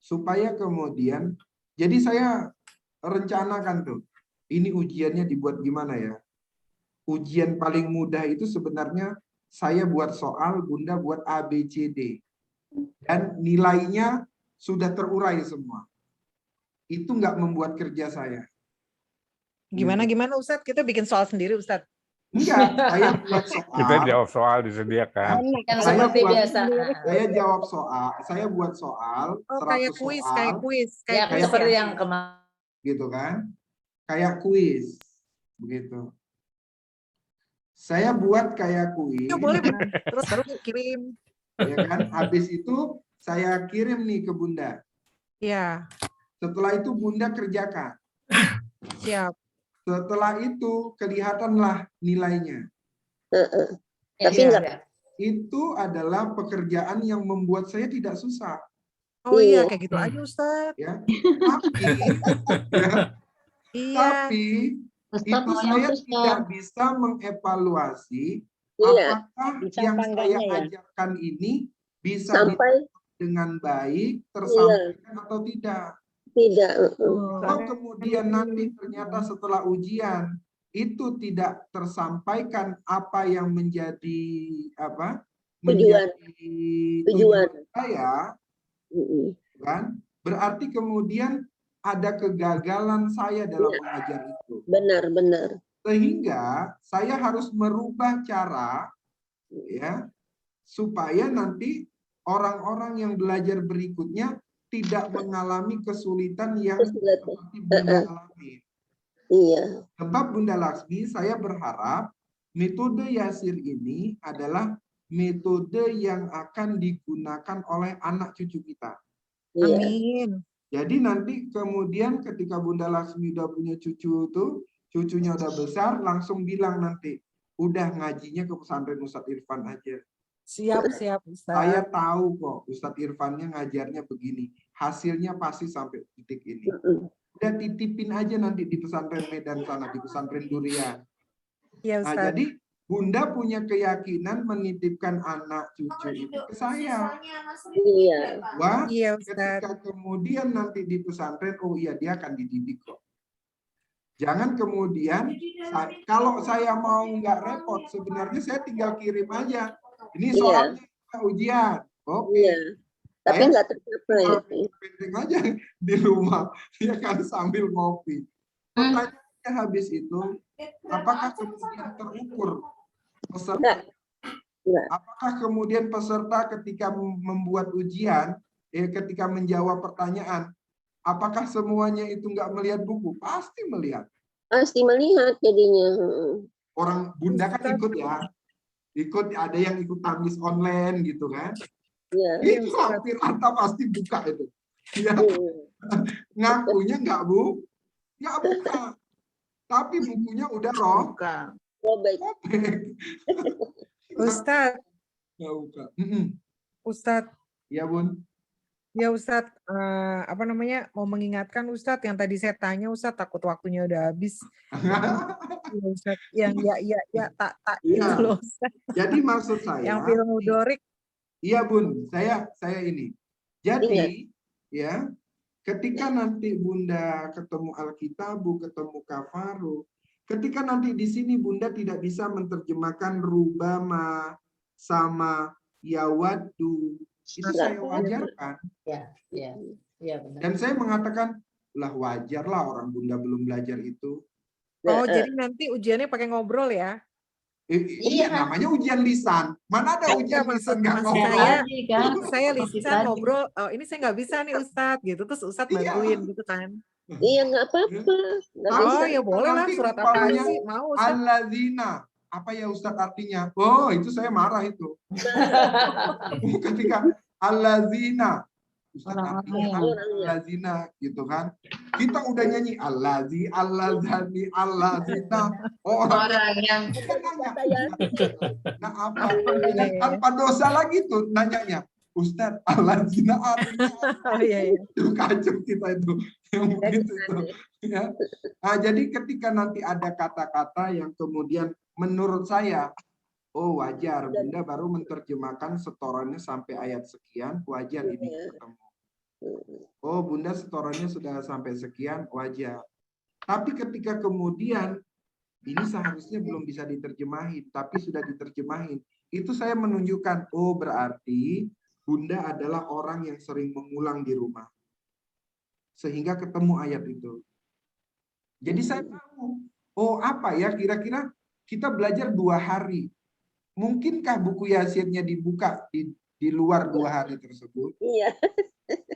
supaya kemudian, jadi saya rencanakan tuh, ini ujiannya dibuat gimana ya? Ujian paling mudah itu sebenarnya saya buat soal, Bunda buat A, B, C, D. Dan nilainya sudah terurai semua. Itu nggak membuat kerja saya. Gimana Ustadz? Kita bikin soal sendiri Ustadz. Enggak, saya buat soal. Kita jawab soal disediakan. Yang Saya seperti buat- biasa. Saya jawab soal, saya buat soal, Oh, 100 kayak kuis, soal, kayak kuis, Ya, kayak kuis seperti ya. yang kemarin. gitu kan? Kayak kuis, begitu. Saya buat kayak kuis, Ya, boleh. Terus kirim. ya kan? Habis itu saya kirim nih ke Bunda. Ya, Setelah itu Bunda kerjakan. siap. Setelah itu kelihatanlah nilainya. Ya, Tapi enggak. ya. Itu adalah pekerjaan yang membuat saya tidak susah. Oh iya, Iya. kayak gitu aja Ustadz. Ya. Tapi, ya, Iya. tapi itu saya tidak bisa mengevaluasi Iya. apakah Bisa yang apa saya enggaknya ya? ajarkan ini bisa Sampai dengan baik tersampaikan atau tidak. tidak. Kalau kemudian nanti ternyata setelah ujian itu tidak tersampaikan apa yang menjadi apa? Tujuan. Menjadi Tujuan. saya, Mm-mm. kan? Berarti kemudian ada kegagalan saya dalam Iya. mengajar itu. Benar. Sehingga saya harus merubah cara ya supaya nanti orang-orang yang belajar berikutnya tidak mengalami kesulitan yang Kesulitan. seperti Bunda alami. Iya. Sebab Bunda Laksmi, saya berharap metode Yasir ini adalah metode yang akan digunakan oleh anak cucu kita. Iya. Amin. Jadi nanti kemudian ketika Bunda Laksmi udah punya cucu itu, cucunya udah besar, langsung bilang nanti, udah ngajinya ke pesantren Ustadz Irfan aja. Siap, Ustaz. Saya tahu kok Ustadz Irfannya ngajarnya begini. Hasilnya pasti sampai titik ini. Udah titipin aja nanti di pesantren Medan sana, di pesantren Durian. Iya, Nah, Ustaz. jadi Bunda punya keyakinan menitipkan anak cucu itu ke saya. Iya. Wah, Iya, Ustaz. ketika kemudian nanti di pesantren, oh iya dia akan dididik kok. Jangan kemudian, kalau saya mau nggak repot, sebenarnya saya tinggal kirim aja. Ini soalnya ujian. Oke. Iya. Tapi Saya nggak tercapai. penting aja di rumah, ya kan, sambil ngopi. Pertanyaannya habis itu, apakah kemudian terukur peserta? Enggak. Apakah kemudian peserta ketika membuat ujian, ketika menjawab pertanyaan, apakah semuanya itu nggak melihat buku? Pasti melihat. Pasti melihat jadinya. Orang Bunda kan ikut ya. Ikut, ada yang ikut tamis online gitu kan. Iya. Itu hampir rata pasti buka itu. Ya. Ngakunya nggak buka. Tapi bukunya udah Robek. Ustaz, Nggak buka. Ustaz. Ya Bun. Ya Ustadz, apa namanya, mau mengingatkan Ustadz yang tadi saya tanya Ustadz, takut waktunya udah habis. Ya, Ustadz, yang ya tak Iya. itu loh Ustadz. Jadi maksud saya, Yang film Mudorik. iya Bun, saya ini. Jadi ya, ketika nanti Bunda ketemu Alkitabu, ketemu Kafaru, ketika nanti di sini Bunda tidak bisa menerjemahkan rubama sama yawaddu, itu saya wajarkan. Iya, benar. Dan saya mengatakan, lah wajar lah orang Bunda belum belajar itu. Oh, jadi nanti ujiannya pakai ngobrol ya? Iya, namanya ujian lisan. Mana ada ujian lisan nggak maksud ngobrol? saya lisan ngobrol, oh ini saya nggak bisa nih Ustadz gitu, terus Ustadz bantuin gitu kan. Iya, nggak apa-apa. Oh ya boleh lah, surat apa aja sih, mau Ustadz. Alladzina. Apa ya Ustadz artinya? Oh, itu saya marah itu. Ketika alladzina. Ustadz artinya alladzina gitu kan. Kita udah nyanyi allazi, allazani, allazina. Orang yang Nah, apa? Tanpa dosa lagi tuh nanyanya. Ustadz, allazina artinya. Oh iya. Itu kacau kita itu. Yang begitu itu. Ya. Nah, jadi ketika nanti ada kata-kata yang kemudian menurut saya, oh wajar, Bunda baru menerjemahkan setorannya sampai ayat sekian, wajar ini ketemu. Oh, Bunda setorannya sudah sampai sekian, wajar. Tapi ketika kemudian ini seharusnya belum bisa diterjemahin, tapi sudah diterjemahin, itu saya menunjukkan, oh berarti Bunda adalah orang yang sering mengulang di rumah. Sehingga ketemu ayat itu. Jadi saya tahu, oh apa ya kira-kira kita belajar 2 hari. Mungkinkah buku Yasinnya dibuka di luar 2 hari tersebut? Iya.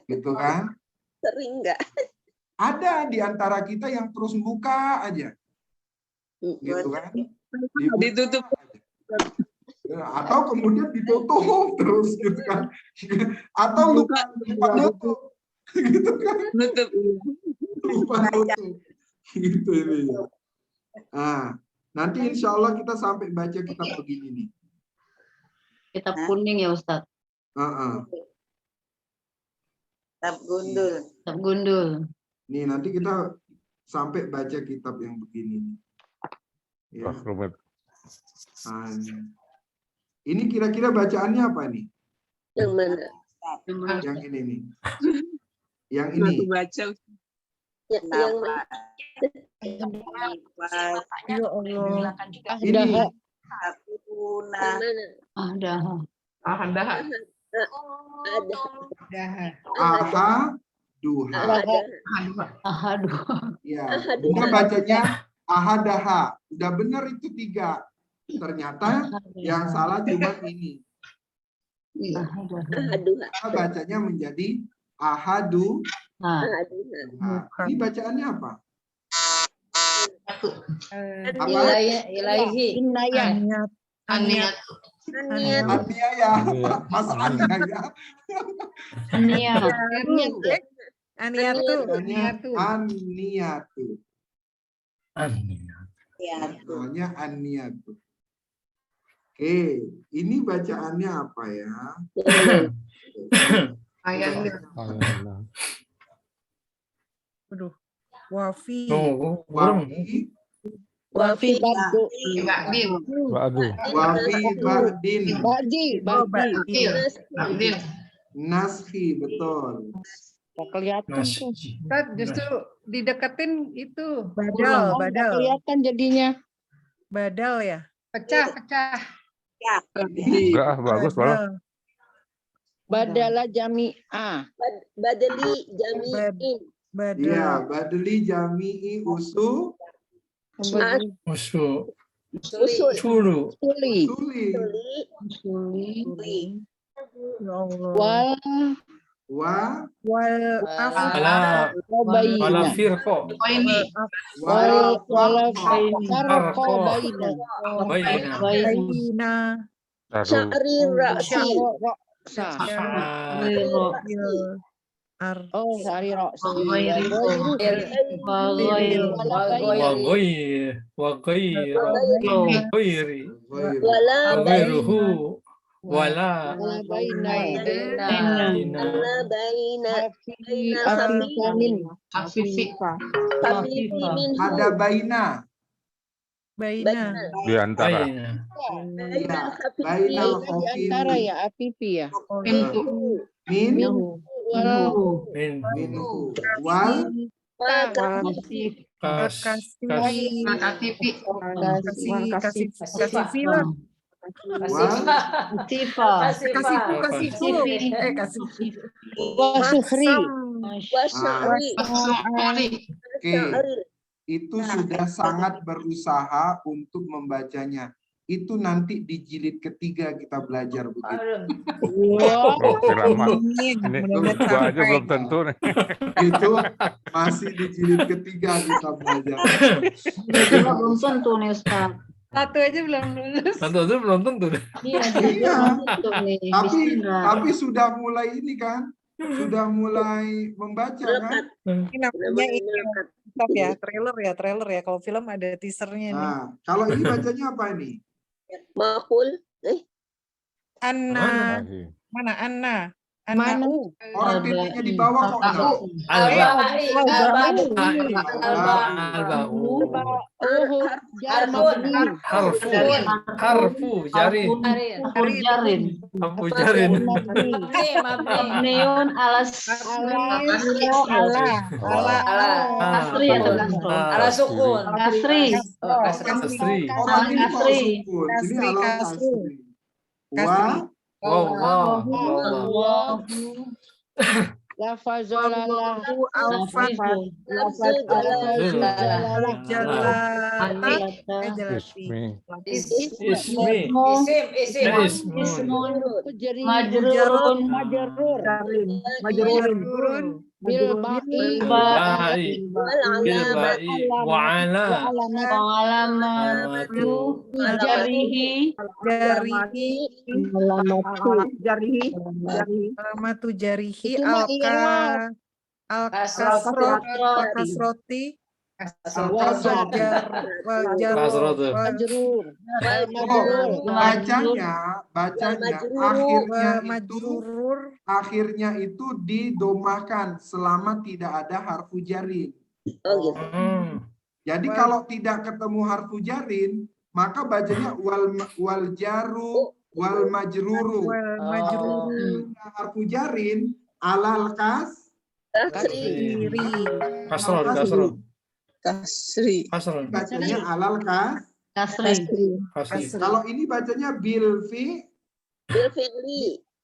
Gitu kan? Sering nggak? Ada di antara kita yang terus buka aja. Gitu kan? Ditutup. Atau kemudian ditutup terus gitu kan. Atau lupa nutup. Gitu kan? Lupa nutup. Gitu ini. Nah, nanti insya Allah kita sampai baca kitab begini nih. kitab kuning ya Ustadz. Kitab gundul. Kitab gundul. Nih nanti kita sampai baca kitab yang begini. Ya. Nah, ini kira-kira bacaannya apa nih? Yang mana? Yang ini nih. Yang ini. Baca. Yang Ya Allah. Ini. Ada. Aha, duha. Aduh. Ya, Bunda bacanya ahadaha. Udah benar itu 3. Ternyata yang salah cuma ini. Kita bacanya menjadi ahadu. Ini bacaannya apa? Ilaihi. Aniat. Aniaya. Masa aniaya? Aniatu. Aniatu. Soalnya an-niyatu. Oke, ini bacaannya apa ya? Aduh. Wafi. Wafi, Wafi badu. Waduh. wafi ba'din. Badi. Naskhi, betul. Nggak kelihatan tuh. Ustaz, justru dideketin itu. Badal, Nggak badal. kelihatan jadinya. Badal ya? Pecah. Enggak, bagus malah. Badala jami'ah. Badali jami'in. Badal. Iya, badli jami'i usu Musuh. Usul. Curu. Suli. Suli. Ya Allah. Wal wa Ala baina. firqo. Wala Farqo. farqo baina. Baina. Baina. Sya'ri ra'si. Roksa. Oh, sari roksa. Wagoiri. Wala Wagairuhu. Wala. Wala baina. Wala baina. Hafifi. Hafifi minhu. ada baina. Baina. Di antara. Baina. Ya, Hafifi. baina Di antara ya, afifi ya. min Min. minhu wal Kasih filah. Wasuhri. Wasya'ri. Oke, itu sudah sangat berusaha untuk membacanya. Itu nanti di jilid ketiga kita belajar begitu. Oke, lama. Ini Mudah-mudahan gua aja sampai. belum tentu nih. Itu masih di jilid ketiga kita belajar. Belum tentu nih Ustaz. Satu aja belum lulus. Satu itu belum tentu. Iya, Iya. tentu nih. Tapi sudah mulai ini kan, sudah mulai membaca kan. Ini namanya ini Ustaz ya, trailer ya. Kalau film ada teasernya nih. Nah, kalau ini bacanya apa ini? Makul. Anna. Mana Anna? Mana? Orang titiknya di bawah kok enggak? Harfu jarin. Harfu jarin. Mabniun alas ala sukun. Kasri. Kasri. Orang ini kok Kasri. sukun. Ini ala kasri. Kasri. Wow. Lafazolalah. Ismi. Majrurun. Bilba'i. Alamatu jarihi. Alamatu jarihi Itu mah al-kasroti Majrur. Akhirnya itu didomahkan selama tidak ada harfu jarin. Oh gitu. Jadi kalau tidak ketemu harfu jarin, maka bacanya wal jaru wal majruru. Harfu jarin alal Kasri. kasri. Bacanya alal Kasri. Kalau ini bacanya bil fi'li.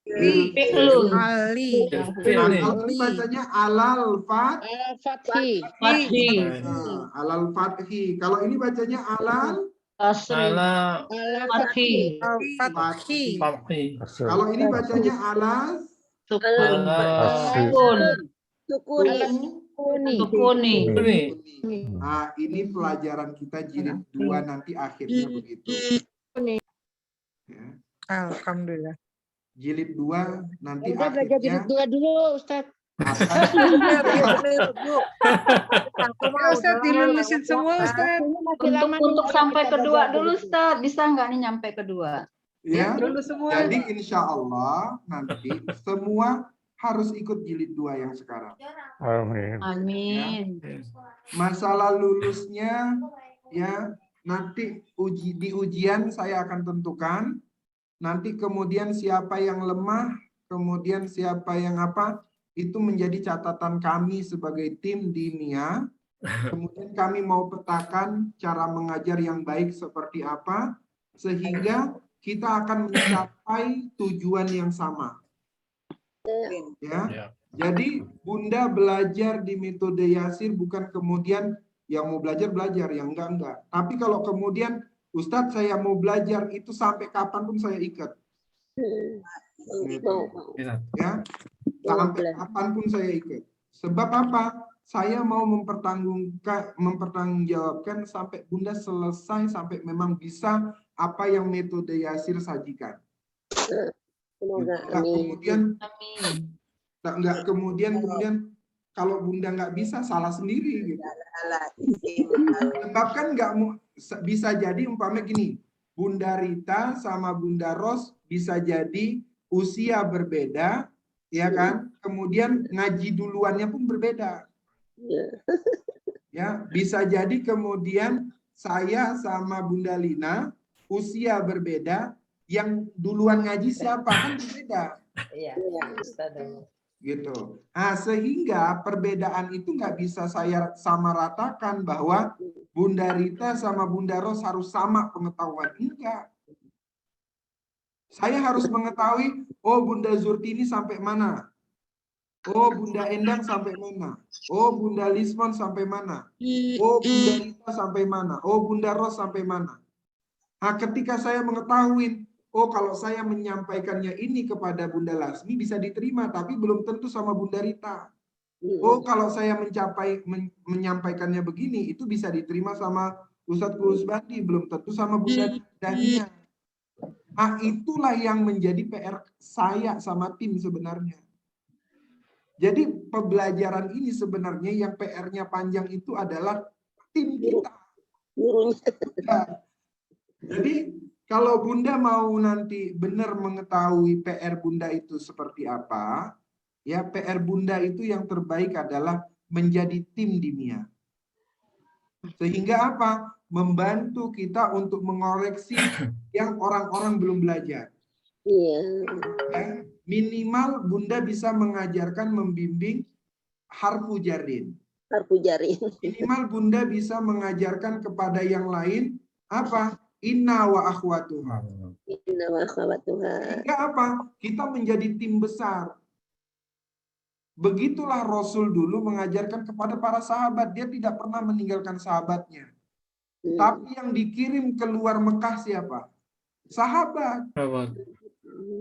Fi'lun. Kalau ini bacanya alal Al-Fathi. alal fathi. Kalau ini bacanya alal Fathi. fathi. Kalau ini bacanya alal Sukuni. Nah, ini pelajaran kita jilid 2 nanti akhirnya begitu. Ya. Alhamdulillah. Jilid 2 nanti Udah belajar jilid akhirnya 2 dulu, Ustaz. Benar, ya benar, Bu. Aku mah Ustaz udah dilulusin semua lama, Ustaz. Untuk sampai kedua dulu, Ustaz. Bisa nggak nih nyampe kedua? Ya, Lulus semua. jadi insya Allah nanti semua harus ikut jilid 2 yang sekarang. Amin. Amin. Masalah lulusnya ya nanti di ujian saya akan tentukan. Nanti kemudian siapa yang lemah, kemudian siapa yang apa, itu menjadi catatan kami sebagai tim di MIA. Kemudian kami mau petakan cara mengajar yang baik seperti apa, sehingga kita akan mencapai tujuan yang sama. Ya. Jadi Bunda belajar di metode Yasir bukan kemudian yang mau belajar, yang enggak. Tapi kalau kemudian Ustadz saya mau belajar itu sampai kapanpun saya ikat. Gitu. Ya. Sampai kapanpun saya ikat. Sebab apa? Saya mau mempertanggungjawabkan sampai Bunda selesai, sampai memang bisa apa yang metode Yasir sajikan. Enggak kemudian kalau Bunda nggak bisa salah sendiri gitu. Sebab kan nggak bisa jadi umpamanya gini, Bunda Rita sama Bunda Ros bisa jadi usia berbeda, ya kan? Kemudian ngaji duluannya pun berbeda. Ya, bisa jadi kemudian saya sama Bunda Lina usia berbeda, yang duluan ngaji siapa kan berbeda. Iya, Gitu. Nah, sehingga perbedaan itu nggak bisa saya samaratakan bahwa Bunda Rita sama Bunda Ros harus sama pengetahuan. Enggak. Saya harus mengetahui, oh Bunda Zurtini sampai mana? Oh Bunda Endang sampai mana? Oh Bunda Lismon sampai mana? Oh Bunda Rita sampai mana? Oh Bunda Ros sampai mana? Nah, ketika saya mengetahui, oh kalau saya menyampaikannya ini kepada Bunda Lasmi bisa diterima, tapi belum tentu sama Bunda Rita. Oh kalau saya menyampaikannya begini, itu bisa diterima sama Ustadz Kusbandi, belum tentu sama Bunda Dania. Nah itulah yang menjadi PR saya sama tim sebenarnya. Jadi pembelajaran ini sebenarnya yang PR-nya panjang itu adalah tim kita. Ya. Jadi kalau Bunda mau nanti benar mengetahui PR Bunda itu seperti apa, ya PR Bunda itu yang terbaik adalah menjadi tim di MIA. Sehingga apa? Membantu kita untuk mengoreksi yang orang-orang belum belajar. Ya, minimal Bunda bisa mengajarkan, membimbing harfu jarin. Minimal Bunda bisa mengajarkan kepada yang lain apa? Inna wa akhwatuha. Sehingga apa? Kita menjadi tim besar. Begitulah Rasul dulu mengajarkan kepada para sahabat. Dia tidak pernah meninggalkan sahabatnya. Tapi yang dikirim keluar Mekah siapa? Sahabat.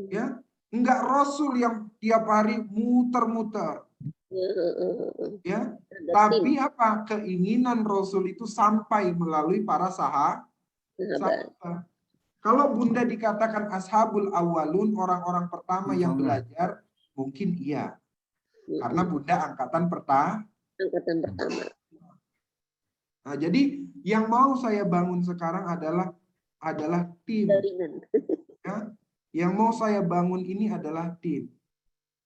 Ya, enggak Rasul yang tiap hari muter-muter. Ya, tapi apa? Keinginan Rasul itu sampai melalui para sahabat. Kalau Bunda dikatakan ashabul awalun, orang-orang pertama yang belajar, mungkin iya. Karena Bunda angkatan pertama. Nah, jadi yang mau saya bangun sekarang adalah tim. Ya, yang mau saya bangun ini adalah tim.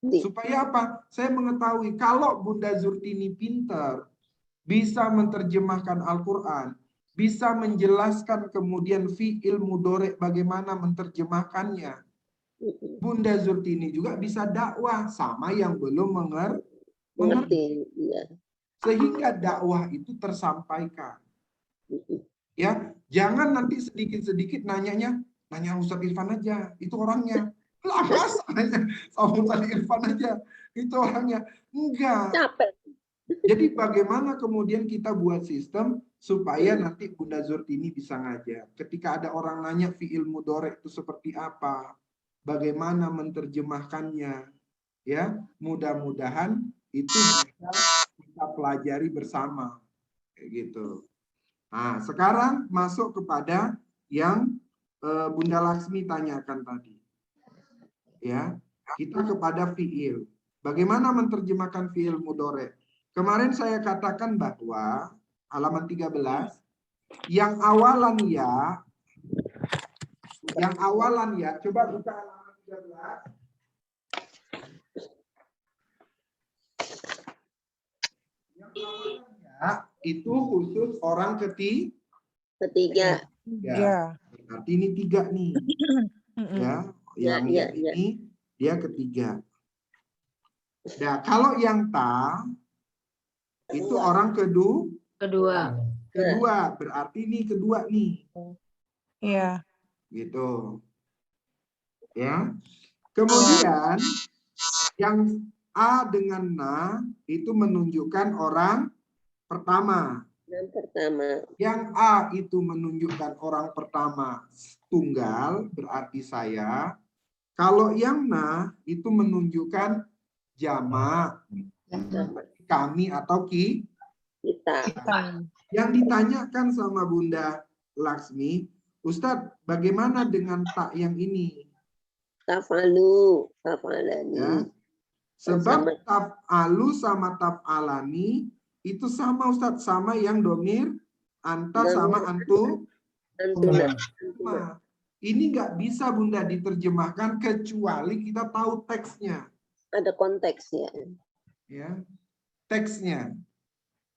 Supaya apa? Saya mengetahui kalau Bunda Zurtini pintar, bisa menerjemahkan Al-Quran, bisa menjelaskan kemudian fi'il mudhari bagaimana menerjemahkannya. Bunda Zurtini juga bisa dakwah sama yang belum mengerti. Sehingga dakwah itu tersampaikan. Ya, jangan nanti sedikit-sedikit nanya Ustadz Irfan aja, itu orangnya. Lah masa nanya sama Ustadz Irfan aja, itu orangnya. Enggak. Jadi bagaimana kemudian kita buat sistem supaya nanti Bunda Zurtini bisa ngajar. Ketika ada orang nanya fi'il mudhari itu seperti apa, bagaimana menerjemahkannya, ya mudah-mudahan itu bisa kita pelajari bersama, kayak gitu. Nah, sekarang masuk kepada yang Bunda Laksmi tanyakan tadi, ya kita kepada fi'il. Bagaimana menerjemahkan fi'il mudhari'? Kemarin saya katakan bahwa halaman 13 yang awalan ya, coba buka halaman 13. Yang awalan ya itu khusus orang Ketiga. ya. Berarti ini 3 nih. Ya, yang ini dia ketiga. Nah, kalau yang ta itu orang kedua, berarti ini kedua nih. Iya. Gitu. Ya. Kemudian yang a dengan na itu menunjukkan orang pertama. Yang pertama. Yang a itu menunjukkan orang pertama tunggal, berarti saya. Kalau yang na itu menunjukkan jamak, kami atau Kita. Yang ditanyakan sama Bunda Laksmi, Ustadz, bagaimana dengan tak yang ini? Tafalu, tafalani. Ya. Sebab taf'alu sama taf'alani itu sama Ustadz, sama yang domir anta sama antum. Ini nggak bisa Bunda diterjemahkan kecuali kita tahu teksnya. Ada konteksnya. Ya, teksnya.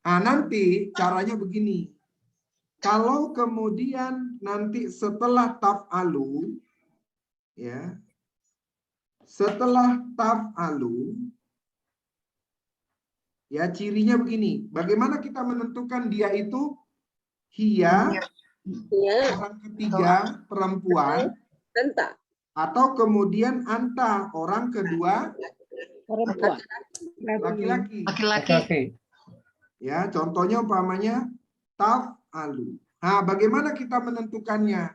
Nah, nanti caranya begini. Kalau kemudian nanti setelah taf'alu, ya, setelah taf'alu, ya cirinya begini. Bagaimana kita menentukan dia itu hiya, orang ketiga perempuan, anta, atau kemudian anta orang kedua laki-laki. Ya, contohnya umpamanya taf'alu. Nah, bagaimana kita menentukannya?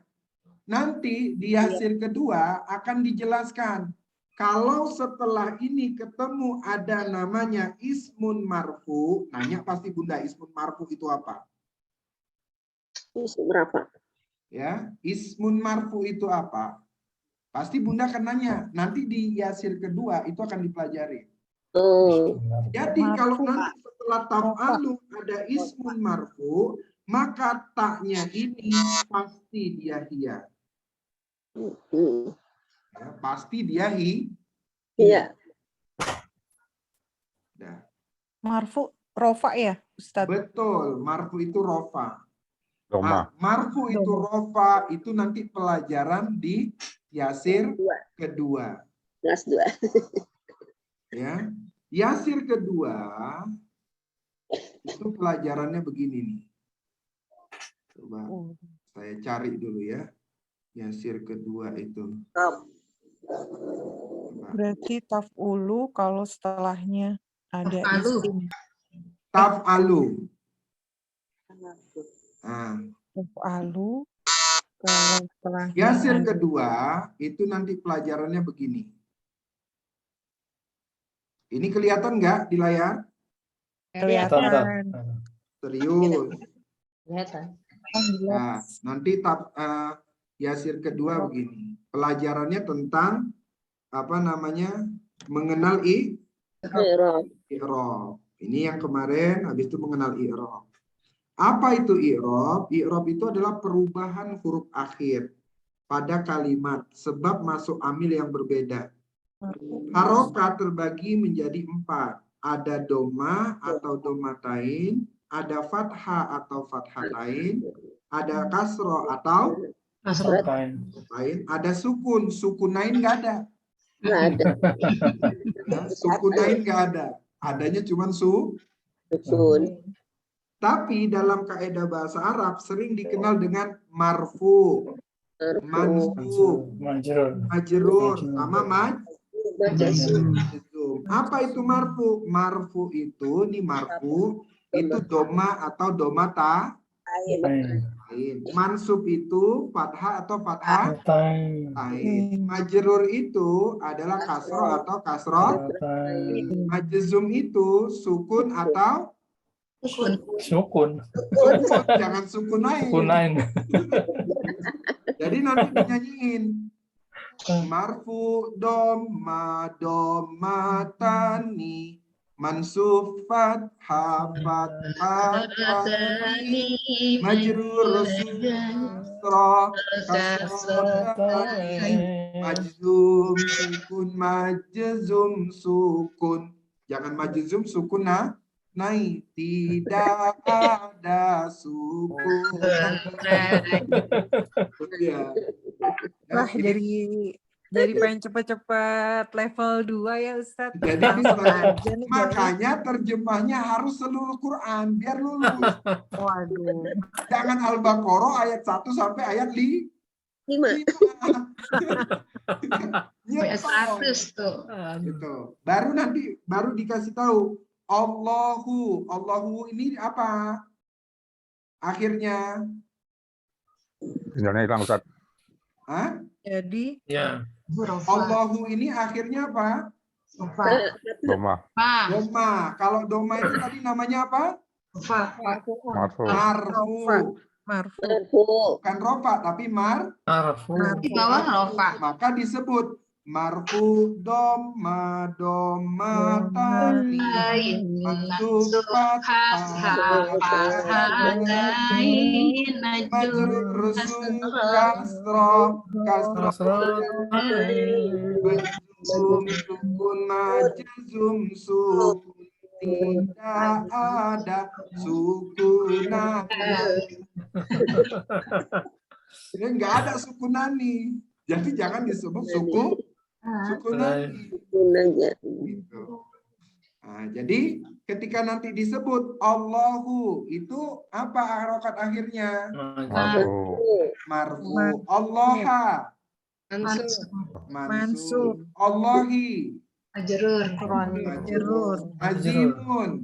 Nanti di hasil kedua akan dijelaskan. Kalau setelah ini ketemu ada namanya ismun marfu, nanya pasti Bunda, ismun marfu itu apa? Berapa? Ya, ismun marfu itu apa? Pasti Bunda akan nanya. Nanti di hasil kedua itu akan dipelajari. Oh. Jadi kalau nanti setelah taf'alu ada ismun marfu, maka taknya ini pasti dia hiya. Ya, pasti dia Iya. Nah. Marfu rofa ya, Ustadz? Betul, marfu itu rofa. Doma. Marfu itu rofa, itu nanti pelajaran di yasir kedua. Kelas 2. Ya, yasir kedua itu pelajarannya begini nih. Coba saya cari dulu ya. Yasir kedua itu. Berarti taf'ulu kalau setelahnya ada isim. Taf'alu. Nah, Taf'alu kalau setelahnya yasir ada- kedua itu nanti pelajarannya begini. Ini kelihatan nggak di layar? kelihatan. Serius. Kelihatan. Nah, nanti yasir kedua begini. Pelajarannya tentang apa namanya? Mengenal i'rab. Ini yang kemarin, habis itu mengenal i'rab. Apa itu i'rab? I'rab itu adalah perubahan huruf akhir pada kalimat sebab masuk amil yang berbeda. Harokat terbagi menjadi 4. Ada doma atau domatain, ada fathah atau fathatain, ada kasro atau lain, ada sukun. Sukunain nggak ada. Nggak ada. Ya, sukunain nggak ada. Adanya cuma Sukun. Tapi dalam kaidah bahasa Arab sering dikenal dengan marfu, mansub, majrur, sama majzum. Apa itu marfu? Marfu itu, ini marfu, itu doma atau doma tain. Mansub itu fathah atau fathah tain. Majrur itu adalah kasro atau kasro. Majzum itu sukun atau Sukun. jangan sukunain. Sukunain. Jadi nanti dinyanyiin. marfu doma domatani mansub fathah fathani majrur kasra kasratani majzum sukun. Jangan majzum sukun naik, tidak ada sukun. Ya. Wah, jadi pengen cepet-cepet level 2 ya Ustadz. Jadi Langsung aja nih, guys. makanya terjemahnya harus seluruh Quran biar lulus. Waduh. Jangan Al-Baqarah ayat 1 sampai ayat 5. 5. Ayat 100 tuh. Gitu. Baru dikasih tahu Allahu ini apa? Akhirnya Sinyalnya hilang, Ustaz. Hah? Jadi Ya. Allahu ini akhirnya apa? Doma. Doma. Kalau doma itu tadi namanya apa? Marfu. Marfu. Bukan rofa, tapi Marfu. Di bawah rofa. maka disebut marfu doma domatani mansub fathah majrur rusum kasra sukun majzum sukun tidak ada sukunan. Ini enggak ada sukunani. Jadi jangan disebut sukunani. Gitu. Nah, jadi ketika nanti disebut Allahu itu apa harokat akhirnya? Marfu. Allaha. Mansub. Allahi. Majrur. Azimun.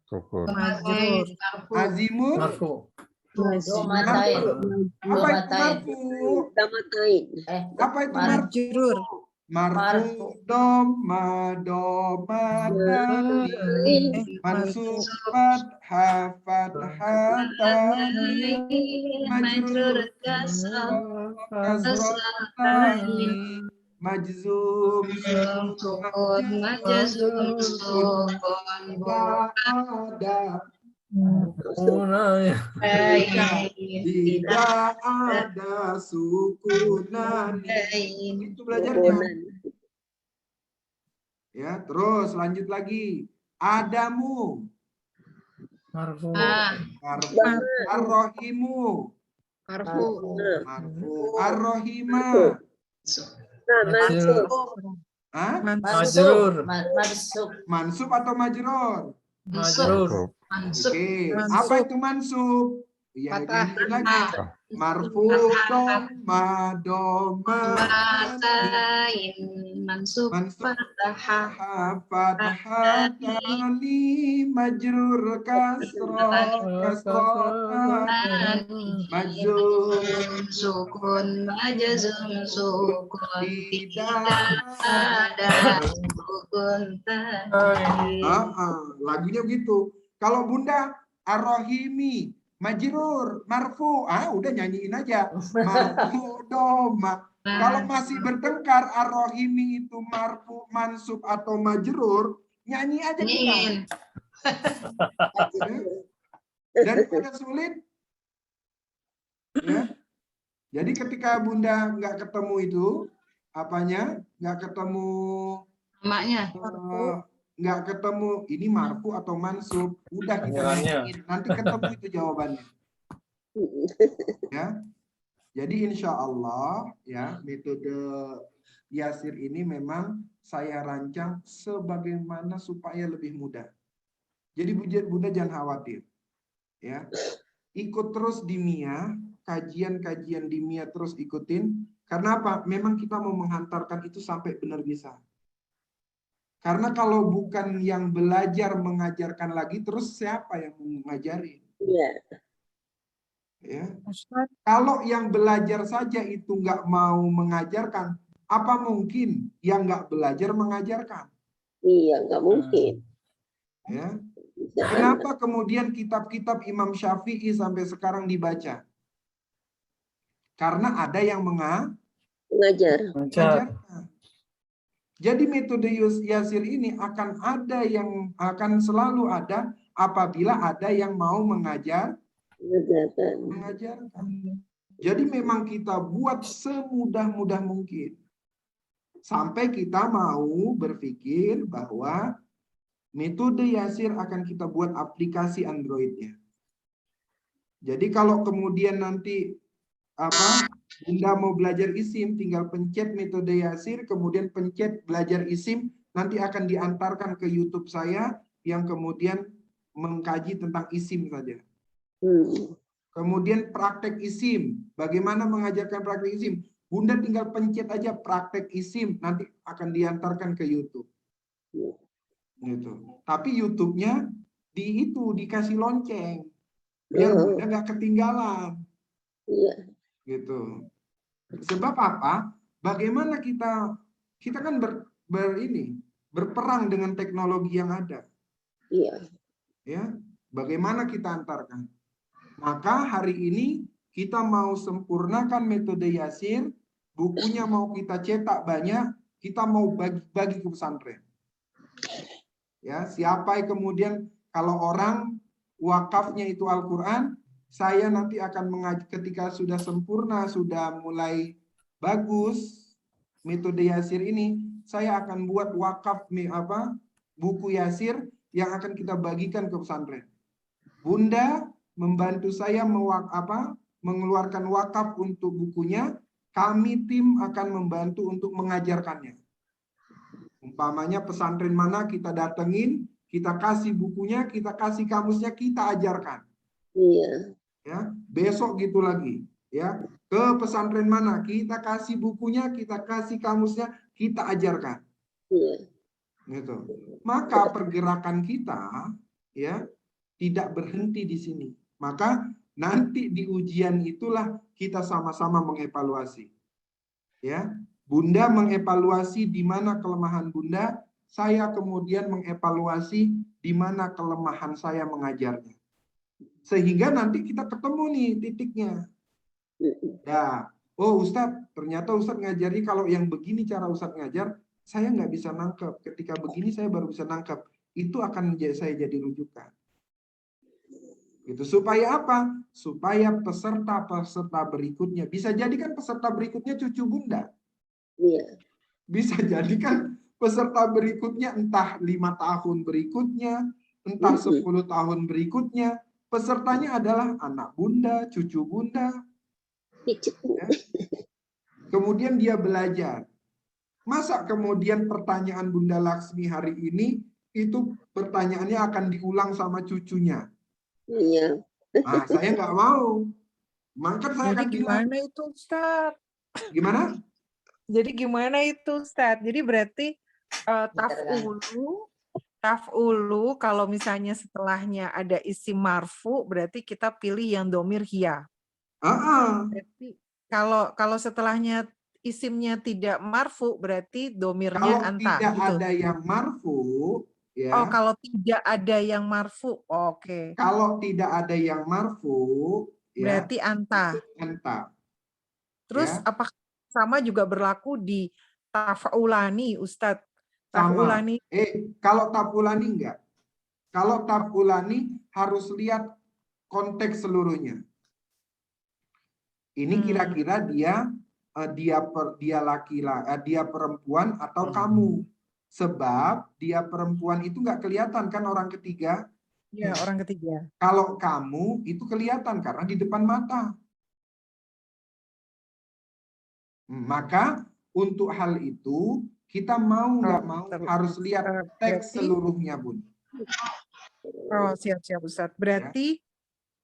Sukun. Azimun. Marfu. Domatain. Apa itu marfu? Apa itu marfu? Marfu doma domatani mansub fathah fathatani majrur kasratani majzum sukun ada tidak ada sukunan. Itu belajarnya. Ya, terus lanjut lagi. Adamu. Marfu. Ar-Rahimu. Marfu. Ar-Rahima. Majrur. Mansub atau majrur? Majrur. Oke, apa itu mansub? Ya, lagi. Marfu doma domatain mansub fathatani majrur kasratani majzum sukun majzum sukun tidak ada sukun tadi. Lagunya gitu. Kalau Bunda Ar-Rahimi majrur, marfu, udah nyanyiin aja. Marfu doma. Kalau masih bertengkar Ar-Rahimi itu marfu, mansub atau majrur, nyanyi aja kita. Daripada sulit. Ya. Jadi ketika Bunda nggak ketemu itu, apanya? Nggak ketemu Namanya. Nggak ketemu ini marfu atau mansub, udah kita nyanyiin, nanti ketemu itu jawabannya. Ya, jadi insya Allah ya metode Yasir ini memang saya rancang sebagaimana supaya lebih mudah. Jadi Bunda jangan khawatir, ya ikut terus di MIA, kajian-kajian di MIA terus ikutin. Karena apa? Memang kita mau menghantarkan itu sampai benar bisa. Karena kalau bukan yang belajar mengajarkan lagi, terus siapa yang mengajari? Iya. Ya. Kalau yang belajar saja itu nggak mau mengajarkan, apa mungkin yang nggak belajar mengajarkan? Iya, nggak mungkin. Ya. Kenapa kemudian kitab-kitab Imam Syafi'i sampai sekarang dibaca? Karena ada yang Mengajar. Mengajar. Jadi metode Yasir ini akan selalu ada apabila ada yang mau mengajarkan. Jadi memang kita buat semudah-mudah mungkin. Sampai kita mau berpikir bahwa metode Yasir akan kita buat aplikasi Android-nya. Jadi kalau kemudian nanti Bunda mau belajar isim, tinggal pencet metode Yasir, kemudian pencet belajar isim, nanti akan diantarkan ke YouTube saya yang kemudian mengkaji tentang isim saja. Kemudian praktek isim, bagaimana mengajarkan praktek isim? Bunda tinggal pencet aja praktek isim, nanti akan diantarkan ke YouTube. Gitu. Tapi YouTube-nya dikasih lonceng, biar Bunda nggak ketinggalan. Gitu. Sebab apa? Bagaimana kita kan berperang dengan teknologi yang ada. Ya, bagaimana kita antarkan? Maka hari ini kita mau sempurnakan metode Yasir, bukunya mau kita cetak banyak, kita mau bagi-bagi ke pesantren. Ya, siapa yang kemudian kalau orang wakafnya itu Al-Qur'an, saya nanti akan ketika sudah sempurna, sudah mulai bagus metode Yasir ini, saya akan buat wakaf buku Yasir yang akan kita bagikan ke pesantren. Bunda membantu saya mengeluarkan wakaf untuk bukunya, kami tim akan membantu untuk mengajarkannya. Umpamanya pesantren mana kita datengin, kita kasih bukunya, kita kasih kamusnya, kita ajarkan. Ya, besok gitu lagi, ya, ke pesantren mana kita kasih bukunya, kita kasih kamusnya, kita ajarkan. Gitu. Maka pergerakan kita ya tidak berhenti di sini. Maka nanti di ujian itulah kita sama-sama mengevaluasi. Ya, Bunda mengevaluasi di mana kelemahan Bunda, saya kemudian mengevaluasi di mana kelemahan saya mengajarnya. Sehingga nanti kita ketemu nih titiknya. Ya, oh Ustadz, ternyata Ustadz ngajari kalau yang begini cara Ustadz ngajar, saya nggak bisa nangkep. Ketika begini saya baru bisa nangkep. Itu akan saya jadi rujukan. Gitu. Supaya apa? Supaya peserta-peserta berikutnya. Bisa jadi kan peserta berikutnya cucu Bunda. Bisa jadi kan peserta berikutnya entah 5 tahun berikutnya, entah 10 tahun berikutnya. Pesertanya adalah anak Bunda, cucu Bunda. Ya. Kemudian dia belajar. Masa kemudian pertanyaan Bunda Laksmi hari ini itu pertanyaannya akan diulang sama cucunya? Nah, saya nggak mau. Maka saya akan bilang. Gimana itu, Ustadz? Gimana? Jadi gimana itu, Ustadz? Jadi berarti taf'ulu kalau misalnya setelahnya ada isim marfu, berarti kita pilih yang domir hiya. Berarti kalau setelahnya isimnya tidak marfu, berarti domirnya kalau anta. Tidak gitu. ada yang marfu, ya. Oh, kalau tidak ada yang marfu, oke. Kalau tidak ada yang marfu, ya, berarti anta. Anta. Terus Ya. apakah sama juga berlaku di taf'ulani, Ustadz? Sama. Taf'ulani. Kalau taf'ulani enggak. Kalau taf'ulani harus lihat konteks seluruhnya. Ini kira-kira dia perempuan atau kamu. Sebab dia perempuan itu nggak kelihatan kan orang ketiga. Ya, orang ketiga. Kalau kamu itu kelihatan karena di depan mata. Maka untuk hal itu kita mau nggak mau harus lihat teks seluruhnya, Bun. Oh, siap-siap Ustadz.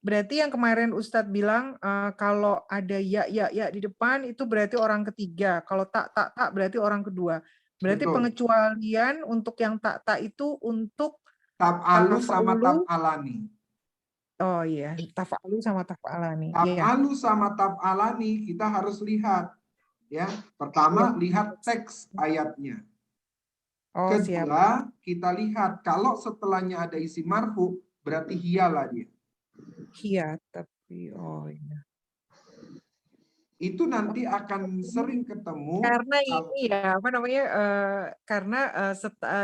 Berarti yang kemarin Ustadz bilang kalau ada ya di depan itu berarti orang ketiga. Kalau tak berarti orang kedua. Berarti Betul. pengecualian untuk yang tak itu untuk Taf'alu sama taf'alani. Oh iya, taf'alu sama taf'alani. Taf'alu sama taf'alani kita harus lihat. Ya, pertama lihat teks ayatnya. Oh, Kedua, siap. kita lihat kalau setelahnya ada isi marfu, berarti hiyalah dia. Iya, tapi oh iya. itu nanti akan sering ketemu Karena ini ya, apa namanya, karena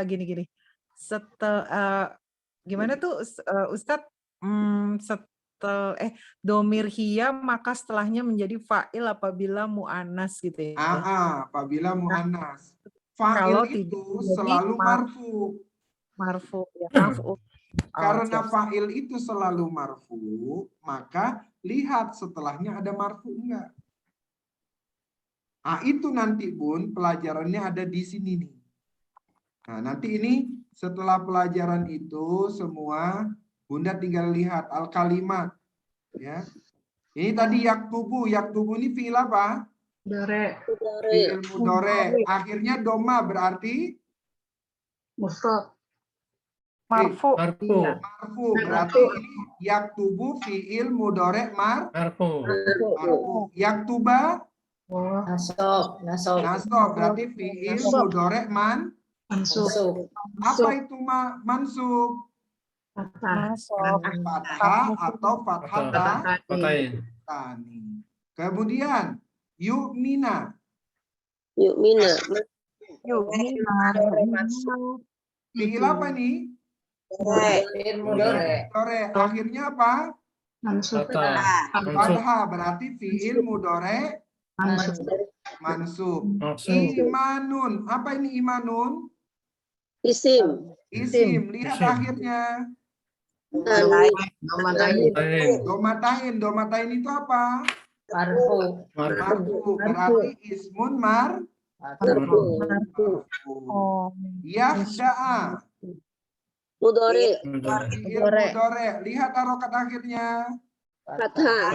gini-gini, gimana tuh Ustadz, domir hia maka setelahnya menjadi fa'il apabila mu'anas gitu ya. Apabila mu'anas. Kalau Fa'il tidak itu menjadi selalu marfu. Marfu ya, marfu. Karena siap. fa'il itu selalu marfu, maka lihat setelahnya ada marfu enggak. Nah, itu nanti Bun, pelajarannya ada di sini nih. Nah, nanti ini setelah pelajaran itu semua Bunda tinggal lihat al-kalimat ya. Ini tadi yaktubu ini fi'il apa? Fi'il mudhari. Akhirnya doma berarti Mufrad. Marfu. Marfu berarti ini yaktubu fi'il mudhari marfu. Yaktuba Nasab. nasab berarti fi'il mudhari Mansub. apa itu mansub? Masuk. Fathah atau fathah Patain. tani. Kemudian yu'mina Yu'mina. fi'il apa nih? Fi'il mudhari. Mudhari. Akhirnya apa? Mansub. Fathah berarti fi'il mudhari mansub. Imanun. Apa ini imanun? Isim. Isim. Lihat akhirnya. Tanwin. Domatain itu apa? Marfu. Marfu. Berarti ismun Marfu. Oh. Yahda'a. Mudhari. Fi'il mudhari. Lihat harokat akhirnya. Fathah.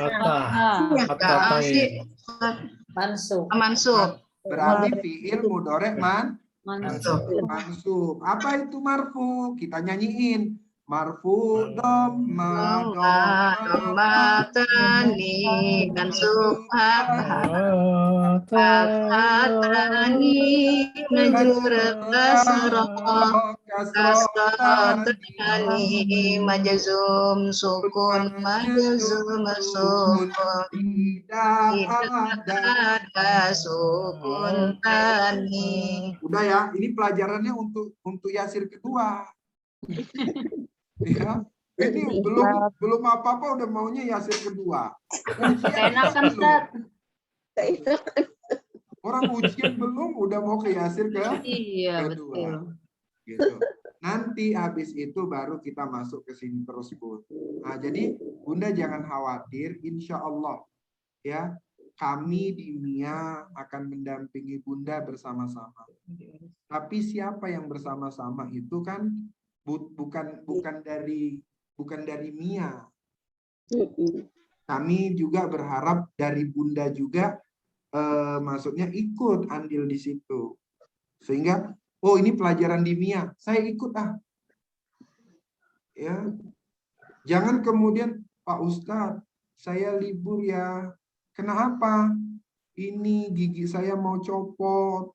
Patain. Mansub. Berarti fi'il mudhari Mansub. mansub. Apa itu marfu? Kita nyanyiin. Marfu dhamma Matani mansub hatani najur kasratani majzum sukun tidak ada sukun tani. Udah ya, ini pelajarannya untuk Yasir kedua. Ya, ini belum apa-apa udah maunya Yasir kedua. Enak kan, Ustaz? Orang ujian belum udah mau ke Yasir kedua. Betul. Gitu. Nanti habis itu baru kita masuk ke sini terus, Bu. Nah, jadi Bunda jangan khawatir, insya Allah ya kami di MIA akan mendampingi Bunda bersama-sama. Tapi siapa yang bersama-sama itu kan bukan dari MIA. Kami juga berharap dari Bunda juga maksudnya ikut andil di situ. Sehingga oh ini pelajaran di MIA, saya ikut Ya. Jangan kemudian Pak Ustadz, saya libur ya. Kenapa? Ini gigi saya mau copot.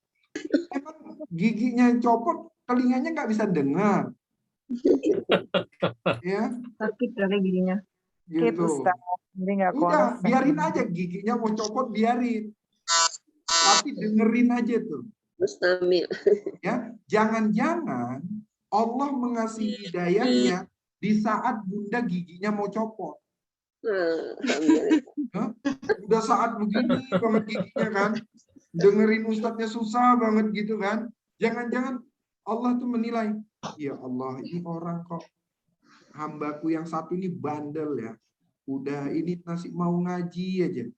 Emang giginya copot, telinganya nggak bisa dengar. Ya, Sakit kali giginya. gitu. Udah, biarin aja giginya mau copot, biarin. Tapi dengerin aja tuh. Mustamil. Ya, jangan-jangan Allah mengasih hidayahnya di saat Bunda giginya mau copot. Udah saat begini banget giginya kan, dengerin ustadznya susah banget gitu kan. Jangan-jangan Allah tuh menilai, ya Allah ini orang kok hambaku yang satu ini bandel ya. Udah ini nasib mau ngaji aja.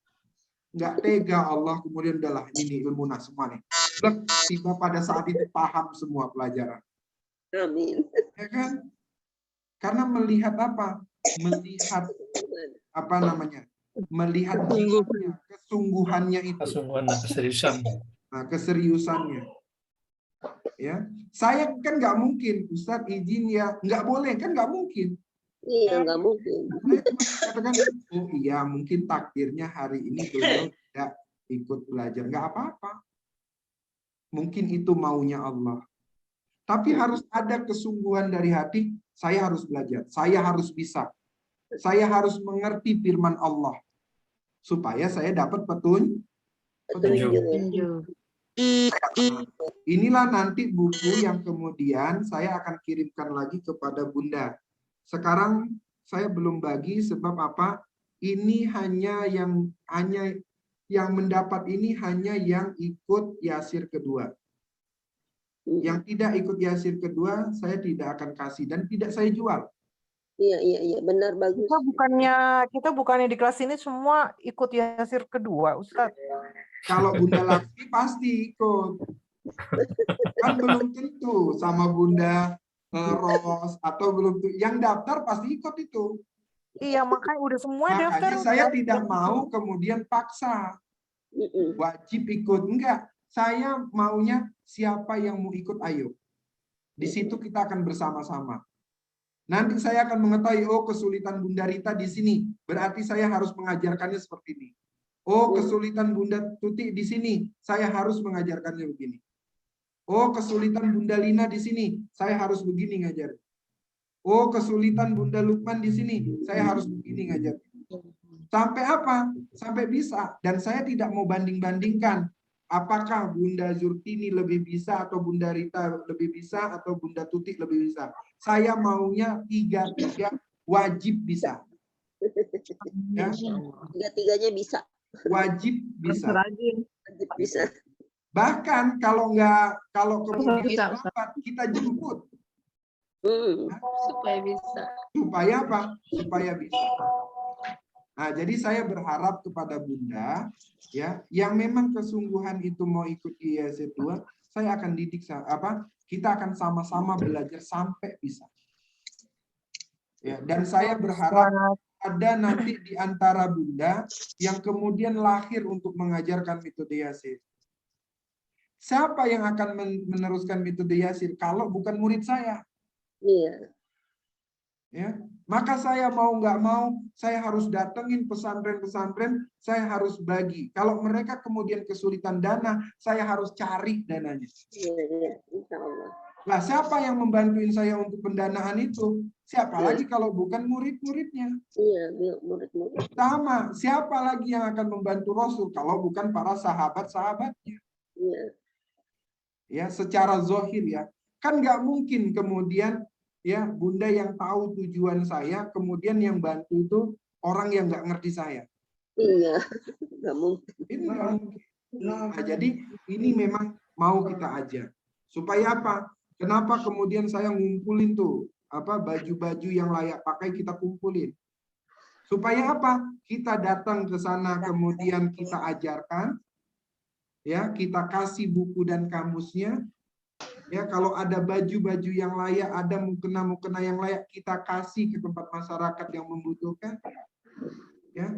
Nggak tega Allah kemudian udahlah ini ilmu semua nih. Tiba pada saat itu paham semua pelajaran. Amin. Ya kan? Karena melihat apa? Melihat apa namanya? Melihat jiwanya, kesungguhannya itu. Keseriusan. Nah, keseriusannya. Ya, saya kan nggak mungkin, Ustadz izin ya, nggak boleh kan nggak mungkin. Iya, nggak mungkin. Saya cuma katakan, oh iya mungkin takdirnya hari ini beliau tidak ikut belajar, nggak apa-apa. Mungkin itu maunya Allah. Tapi harus ada kesungguhan dari hati, saya harus belajar, saya harus bisa. Saya harus mengerti firman Allah. supaya saya dapat petunjuk. Petunjuk. Inilah nanti buku yang kemudian saya akan kirimkan lagi kepada Bunda. Sekarang saya belum bagi sebab apa? Ini hanya yang mendapat ini hanya yang ikut Yasir kedua. Yang tidak ikut Yasir kedua saya tidak akan kasih dan tidak saya jual. Iya, benar, bagus. Kita bukannya di kelas ini semua ikut Yasir kedua, Ustadz. Kalau Bunda Laksmi pasti ikut. Kan belum tentu sama Bunda Ros atau belum tentu. Yang daftar pasti ikut itu. Iya, makanya udah semua daftar. Makanya saya tidak mau kemudian paksa. Wajib ikut. Enggak. Saya maunya siapa yang mau ikut, ayo. Di situ kita akan bersama-sama. Nanti saya akan mengetahui, oh kesulitan Bunda Rita di sini. Berarti saya harus mengajarkannya seperti ini. Oh kesulitan Bunda Tuti di sini. Saya harus mengajarkannya begini. Oh kesulitan Bunda Lina di sini. Saya harus begini ngajar. Oh kesulitan Bunda Lukman di sini. Saya harus begini ngajar. Sampai apa? Sampai bisa. Dan saya tidak mau banding-bandingkan. Apakah Bunda Zurtini lebih bisa atau Bunda Rita lebih bisa atau Bunda Tuti lebih bisa? Saya maunya tiga-tiga wajib bisa. Ya? Tiga-tiganya bisa. Wajib bisa. Wajib bisa. Bahkan kalau kemudian dapat kita jemput. Supaya bisa. Supaya apa? Supaya bisa. Nah, jadi saya berharap kepada Bunda ya, yang memang kesungguhan itu mau ikut IAC 2, saya akan didik kita akan sama-sama belajar sampai bisa. Ya, dan saya berharap ada nanti di antara Bunda yang kemudian lahir untuk mengajarkan metode Yasir. Siapa yang akan meneruskan metode Yasir kalau bukan murid saya? Iya. Ya, maka saya mau nggak mau, saya harus datengin pesantren-pesantren, saya harus bagi. Kalau mereka kemudian kesulitan dana, saya harus cari dananya. Iya, insya Allah. Nah, siapa yang membantuin saya untuk pendanaan itu? Siapa lagi kalau bukan murid-muridnya? Iya, murid-murid. Sama, siapa lagi yang akan membantu Rasul kalau bukan para sahabat-sahabatnya? Iya. Ya, secara zohir ya. Kan nggak mungkin kemudian ya Bunda yang tahu tujuan saya, kemudian yang bantu itu orang yang nggak ngerti saya. Iya, nggak mungkin. Ini nggak mungkin. Nah, jadi ini memang mau kita ajar. Supaya apa? Kenapa kemudian saya ngumpulin tuh baju-baju yang layak pakai kita kumpulin. Supaya apa? Kita datang ke sana kemudian kita ajarkan, ya kita kasih buku dan kamusnya. Ya, kalau ada baju-baju yang layak, ada mukena-mukena yang layak, kita kasih ke tempat masyarakat yang membutuhkan. Ya,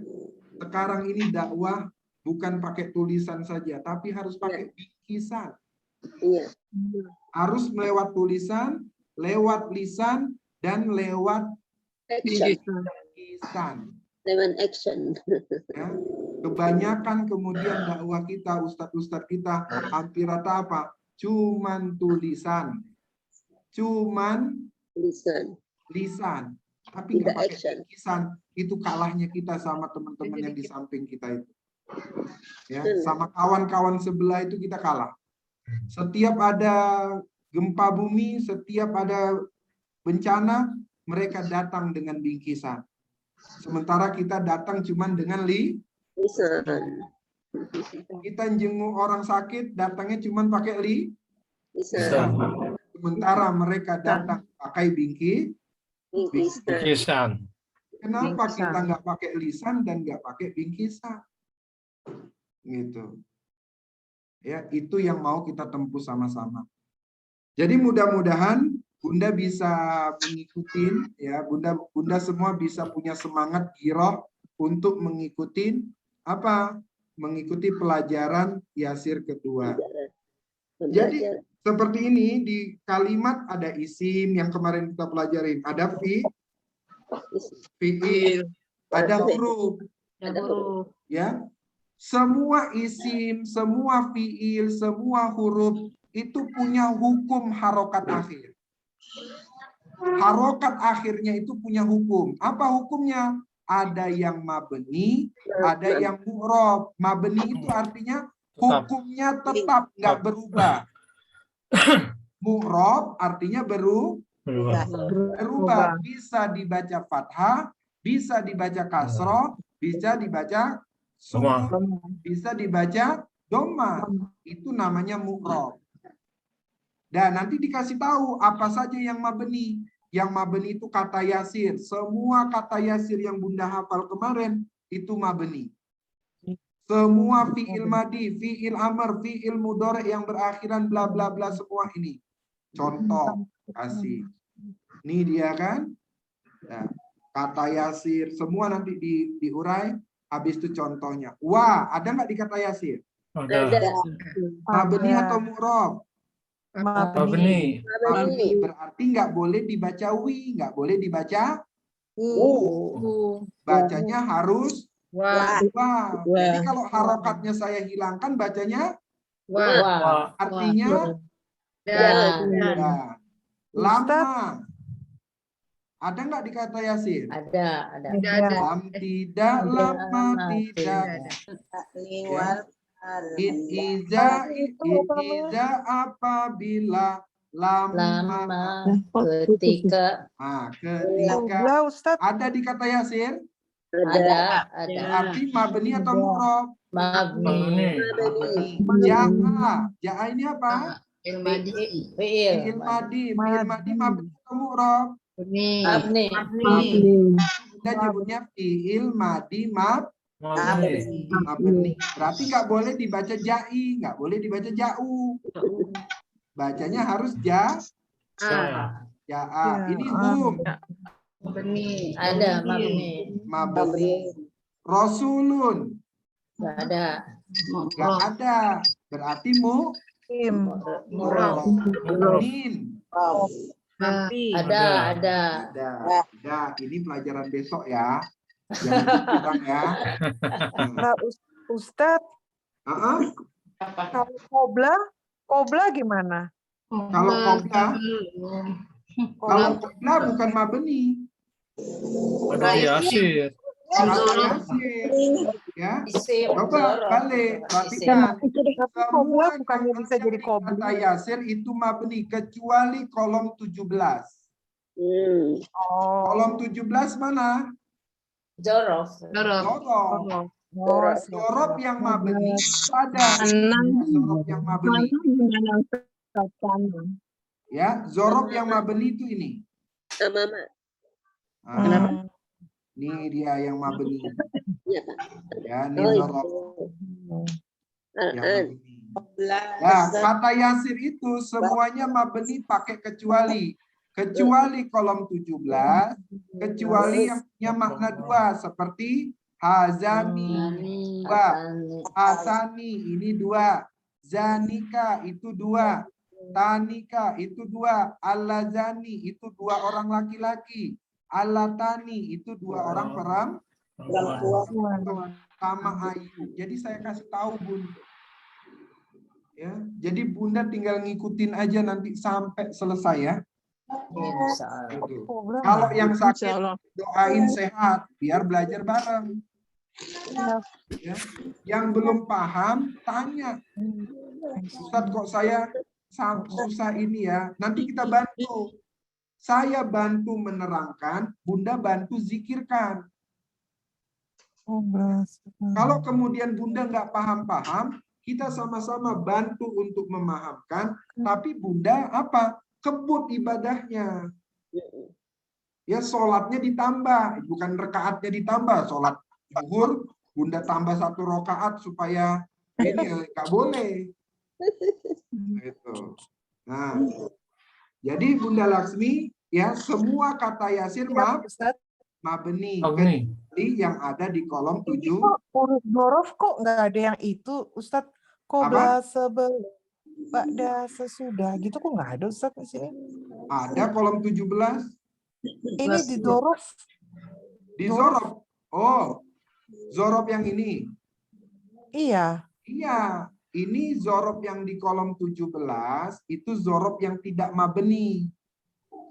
sekarang ini dakwah bukan pakai tulisan saja, tapi harus pakai bingkisan. Iya. Harus lewat tulisan, lewat lisan, dan lewat bingkisan. Lewat action. Ya, kebanyakan kemudian dakwah kita, ustadz-ustadz kita, hampir rata apa? Cuman tulisan, lisan, tapi nggak pakai bingkisan. Itu kalahnya kita sama teman-teman yang di samping kita itu. Ya, sama kawan-kawan sebelah itu kita kalah. Setiap ada gempa bumi, setiap ada bencana, mereka datang dengan bingkisan. Sementara kita datang cuman dengan lisan. Kita jenguk orang sakit, datangnya cuma pakai lisan. Sementara mereka datang pakai bingkisan. Kenapa kita nggak pakai lisan dan nggak pakai bingkisan? Gitu. Ya, itu yang mau kita tempuh sama-sama. Jadi mudah-mudahan Bunda bisa mengikuti, ya Bunda semua bisa punya semangat giroh untuk mengikuti mengikuti pelajaran Yasir kedua. Jadi seperti ini di kalimat ada isim yang kemarin kita pelajarin, ada fiil, ada huruf. Ya. Semua isim, semua fiil, semua huruf itu punya hukum harokat akhir. Harokat akhirnya itu punya hukum. Apa hukumnya? ada yang mabni, ada yang mu'rob. Mabni itu artinya hukumnya tetap nggak berubah. Mu'rob artinya berubah. Bisa dibaca fathah, bisa dibaca kasroh, bisa dibaca sukun, bisa dibaca dhamma. Itu namanya mu'rob. Dan nanti dikasih tahu apa saja yang mabni. Yang mabni itu kata yasir. Semua kata yasir yang Bunda hafal kemarin itu mabni. Semua fi'il madi, fi'il amr, fi'il mudhari yang berakhiran bla bla bla semua ini. Contoh kasih. Ini dia kan? Nah, kata yasir semua nanti diurai. Habis itu contohnya. Wah, ada nggak di kata yasir? Ada. Mabni atau mu'rob? Mabni. Mabni berarti nggak boleh dibaca wi, nggak boleh dibaca bacanya harus wah. Jadi kalau harokatnya saya hilangkan bacanya Wah. artinya lama. Ada nggak di kata yasin? Ada. Tidak lama tidak. Iza apabila lama ketika ketika ada di kata yasin ada arti mabni atau mu'rob? mabni Ja'a ini apa? fi'il Fi'il madi mabni atau mu'rob? mabni Kita nyebutnya fi'il madi mabni. Berarti nggak boleh dibaca ja'i, nggak boleh dibaca ja'u. Bacanya harus ja'a. Ini ada mabni. Rasulun nggak ada nggak ada. Berarti mu'min. ada Ini pelajaran besok ya. Jangan kurang ya. Nah, Ustadz, kalau kobla gimana? Kalau kobla bukan mabni. Ada yasir. Ya, coba balik. Perhatikan. Kobla bukannya bisa jadi Kata kobli. yasir itu mabni kecuali kolom 17. Kolom 17 mana? Jorof Zorob yang mabni ada. Zorob yang mabni. Ya, zorob yang mabni itu ini. Ini dia yang mabni. Ya, ini zorob. Yang mabni. Nah, kata yasir itu semuanya mabni pakai kecuali. Kecuali kolom 17, kecuali yang punya makna dua seperti hazani dua, hasani ini dua, zanika itu dua, tanika itu dua, allazani itu dua orang laki-laki, allatani itu dua orang perempuan sama ayu. Jadi saya kasih tahu Bunda. Ya, jadi Bunda tinggal ngikutin aja nanti sampai selesai ya. Gitu. Kalau yang sakit doain sehat biar belajar bareng. Ya. Yang belum paham tanya, Ustadz kok saya susah ini ya. Nanti kita bantu. Saya bantu menerangkan, Bunda bantu zikirkan. Kalau kemudian Bunda nggak paham-paham, kita sama-sama bantu untuk memahamkan. Tapi Bunda apa? Kebut ibadahnya. Ya, sholatnya ditambah, bukan rekaatnya ditambah. Sholat zuhur, Bunda tambah 1 rakaat supaya ini nggak boleh. Itu. Nah, jadi Bunda Laksmi, ya semua kata yasir mabni kecuali yang ada di kolom 7. Huruf zorof kok nggak ada yang itu, Ustadz? Kobra sebelum Ba'da sesudah gitu kok nggak ada Ustaz di sini? Ada kolom 17. Ini di zorof. Di zorof. Oh, zorof yang ini. Iya. Iya, ini zorof yang di kolom 17 itu zorof yang tidak mabni.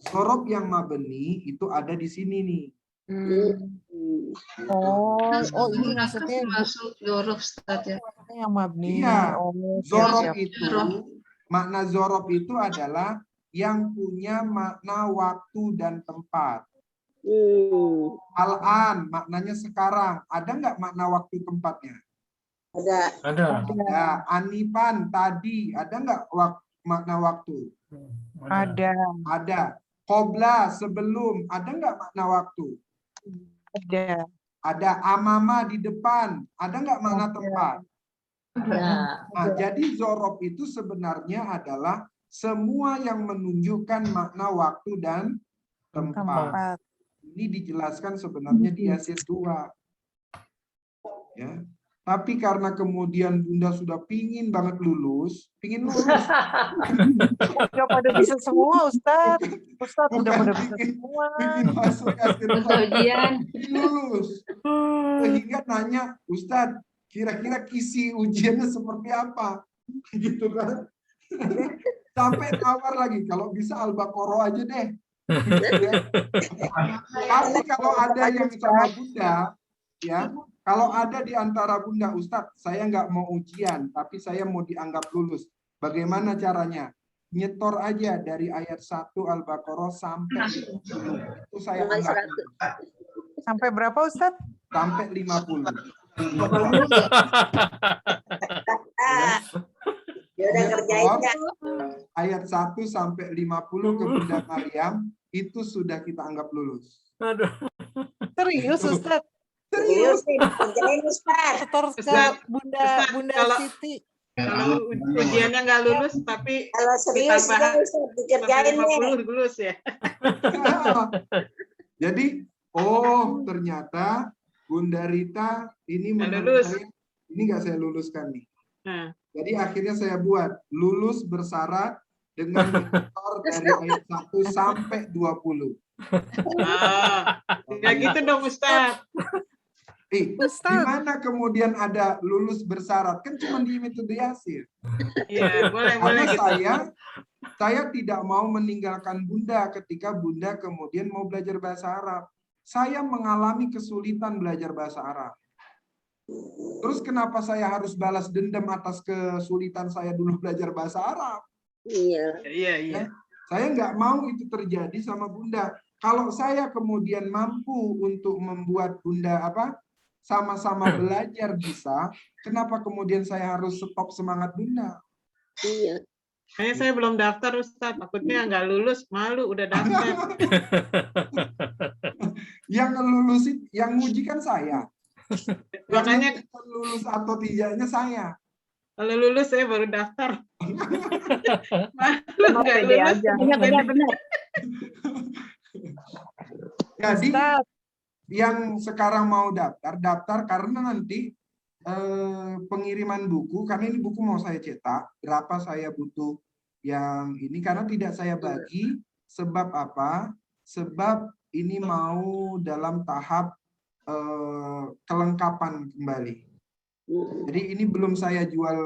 Zorof yang mabni itu ada di sini nih. Oh ini maksudnya masuk zorof Ustaz ya. yang mabni. Iya. Oh, Zorof siap. itu, makna zorof itu adalah yang punya makna waktu dan tempat. Al-an maknanya sekarang. Ada nggak makna waktu tempatnya? Ada. Ada. Ada. Anipan tadi. Ada nggak makna waktu? Ada. Ada. Qobla sebelum. Ada nggak makna waktu? Ada. Ada. Amama di depan. Ada nggak makna tempat? Nah, jadi zorof itu sebenarnya adalah semua yang menunjukkan makna waktu dan tempat. Ini dijelaskan sebenarnya di Yasir 2. Ya. Tapi karena kemudian Bunda sudah pingin banget lulus. Udah pada bisa semua, Ustadz. Ustadz udah pada bisa semua. Pingin masuk Yasir 2. Lulus. Sehingga nanya, Ustadz, kira-kira kisi ujiannya seperti apa? Gitu kan. Sampai tawar lagi, kalau bisa Al-Baqarah aja deh. Tapi kalau ada yang sama Bunda, ya, kalau ada di antara Bunda, Ustadz, saya nggak mau ujian, tapi saya mau dianggap lulus. Bagaimana caranya? Nyetor aja dari ayat 1 Al-Baqarah sampai 50. Itu saya anggap lulus. Sampai berapa, Ustadz? Sampai 50. Dia udah ngerjain ya. Ayat 1 sampai 50 ke Bunda Maryam itu sudah kita anggap lulus. Serius, Ustadz? Serius nih, ngerjain Ustaz. Setor ke Bunda Siti. Kalau ujiannya nggak lulus, tapi Kalau serius ditambah ya Ustaz, dikerjain nih. 50 lulus ya. Jadi, ternyata Bunda Rita ini lulus. Ini nggak saya luluskan nih. Nah. Jadi akhirnya saya buat lulus bersyarat dengan menyetor dari ayat 1 sampai 20. Ya gitu dong Ustaz. Gimana kemudian ada lulus bersyarat? Kan cuma di metode Yasir. Iya, boleh Karena gitu. saya tidak mau meninggalkan Bunda ketika Bunda kemudian mau belajar bahasa Arab. Saya mengalami kesulitan belajar bahasa Arab. Terus kenapa saya harus balas dendam atas kesulitan saya dulu belajar bahasa Arab? Iya. Iya. Saya nggak mau itu terjadi sama Bunda. Kalau saya kemudian mampu untuk membuat Bunda sama-sama belajar bisa, kenapa kemudian saya harus stop semangat Bunda? Iya. Kayaknya saya belum daftar Ustaz, takutnya nggak lulus, malu udah daftar. Yang lulus, yang nguji kan saya. Makanya lulus atau tidaknya saya. kalau lulus saya baru daftar. Malu nggak lulus. Benar. Jadi yang sekarang mau daftar karena nanti pengiriman buku, karena ini buku mau saya cetak, berapa saya butuh yang ini, karena tidak saya bagi, sebab apa? Sebab ini mau dalam tahap kelengkapan kembali. Jadi ini belum saya jual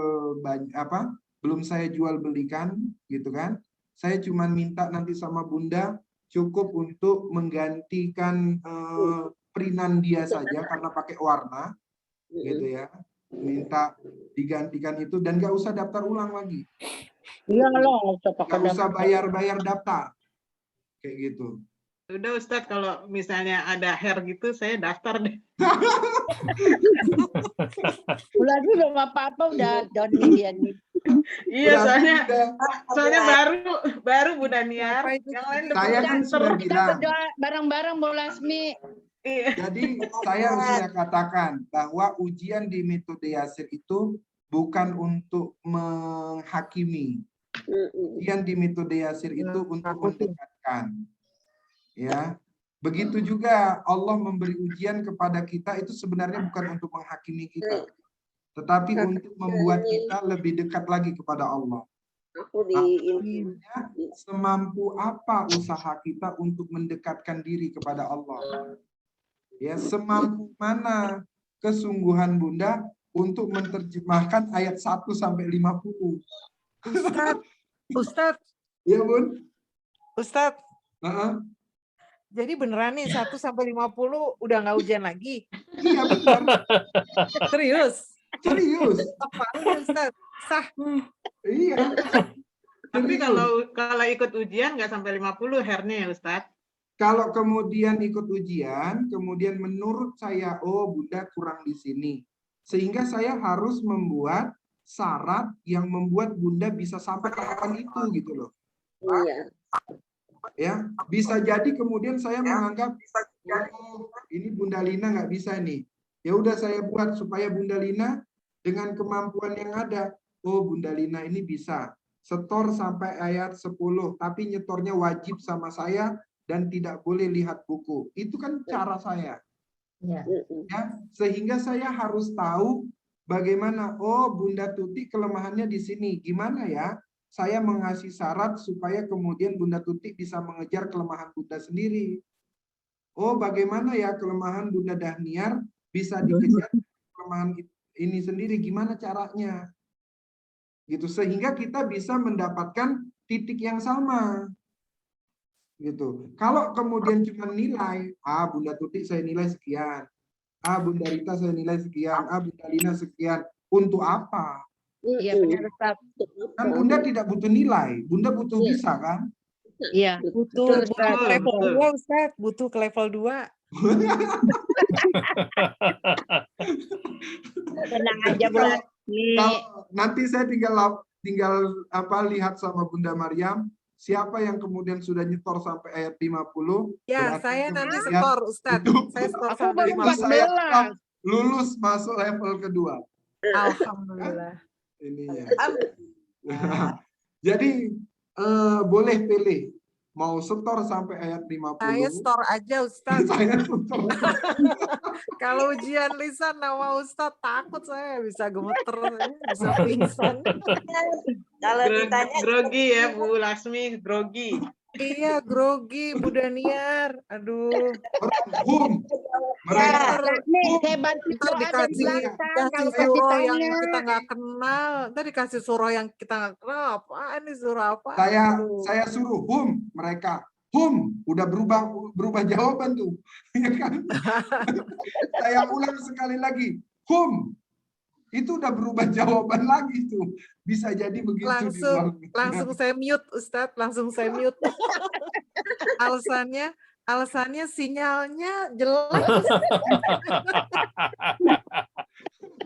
belum saya jual belikan gitu kan. Saya cuma minta nanti sama Bunda cukup untuk menggantikan printan dia saja karena pakai warna gitu ya. Minta digantikan itu dan nggak usah daftar ulang lagi. Iya loh, nggak usah bayar daftar kayak gitu. Udah Ustadz, kalau misalnya ada hair gitu, saya daftar deh. Bulan ini belum apa-apa udah Doni dia nih. Iya, soalnya baru Bu Daniar. Yang lain saya kan sudah bilang. Berdoa bareng-bareng Bu Lasmi. Jadi saya sudah katakan bahwa ujian di metode Yasir itu bukan untuk menghakimi. Ujian di metode Yasir itu untuk mendekatkan. Ya, begitu juga Allah memberi ujian kepada kita itu sebenarnya bukan untuk menghakimi kita, tetapi untuk membuat kita lebih dekat lagi kepada Allah. Akhirnya semampu apa usaha kita untuk mendekatkan diri kepada Allah. Ya, semampu mana kesungguhan Bunda untuk menerjemahkan ayat 1 sampai 50. Ustadz. Ya, Bun. Ustadz. Jadi beneran nih 1 sampai 50 udah nggak ujian lagi? Iya benar. Serius? Serius. Apaan Ustaz? Sah? Iya. Tapi Serius. kalau ikut ujian nggak sampai 50 hernia ya Ustadz? Kalau kemudian ikut ujian, kemudian menurut saya, oh Bunda kurang di sini. Sehingga saya harus membuat syarat yang membuat Bunda bisa sampai tahapan itu gitu loh. Iya. Ya, bisa jadi kemudian saya menganggap oh, ini Bunda Lina nggak bisa nih. Ya udah saya buat supaya Bunda Lina dengan kemampuan yang ada. Oh Bunda Lina ini bisa setor sampai ayat 10, tapi nyetornya wajib sama saya dan tidak boleh lihat buku. Itu kan cara saya. Ya. Ya, sehingga saya harus tahu bagaimana, oh Bunda Tuti kelemahannya di sini. Gimana ya? Saya mengasih syarat supaya kemudian Bunda Tuti bisa mengejar kelemahan Bunda sendiri. Oh, bagaimana ya kelemahan Bunda Dahniar bisa dikejar kelemahan ini sendiri? Gimana caranya? Gitu, sehingga kita bisa mendapatkan titik yang sama. Gitu. Kalau kemudian cuma nilai, Bunda Tuti saya nilai sekian, Bunda Rita saya nilai sekian, Bunda Lina sekian, untuk apa? Iya benar Ustaz. Kan Bunda tidak butuh nilai, Bunda butuh bisa kan? Iya. Butuh Betul, ke Ustaz. level Betul. 2 Ustaz, butuh ke level 2. Tenang aja Bu Kalau Lasmi. nanti saya tinggal lihat sama Bunda Maryam siapa yang kemudian sudah nyetor sampai ayat 50. Ya, berarti saya itu nanti lihat setor Ustaz. itu. Saya setor Aku sampai baru Itu saya 14. lulus masuk level kedua. Alhamdulillah. Ininya. Jadi boleh pilih mau setor sampai ayat 50. Saya setor aja Ustaz. Saya setor. Kalau ujian lisan nama Ustaz takut saya bisa gemeter, bisa pingsan. Kalau ditanya Grogi ya Bu Lasmi, grogi. Iya, grogi Bu Daniar. Aduh. Mereka Nih saya bantu Ntar doa dari dikasih belakang kalau surah kasih yang tanya. kita nggak kenal. Ntar dikasih surah yang kita nggak kenal. Apaan nih surah apa? saya suruh mereka udah berubah jawaban tuh. Ya kan? Saya ulang sekali lagi. Itu udah berubah jawaban lagi tuh. Bisa jadi begitu. Langsung saya mute Ustadz, langsung saya mute. Alasannya sinyalnya jelek.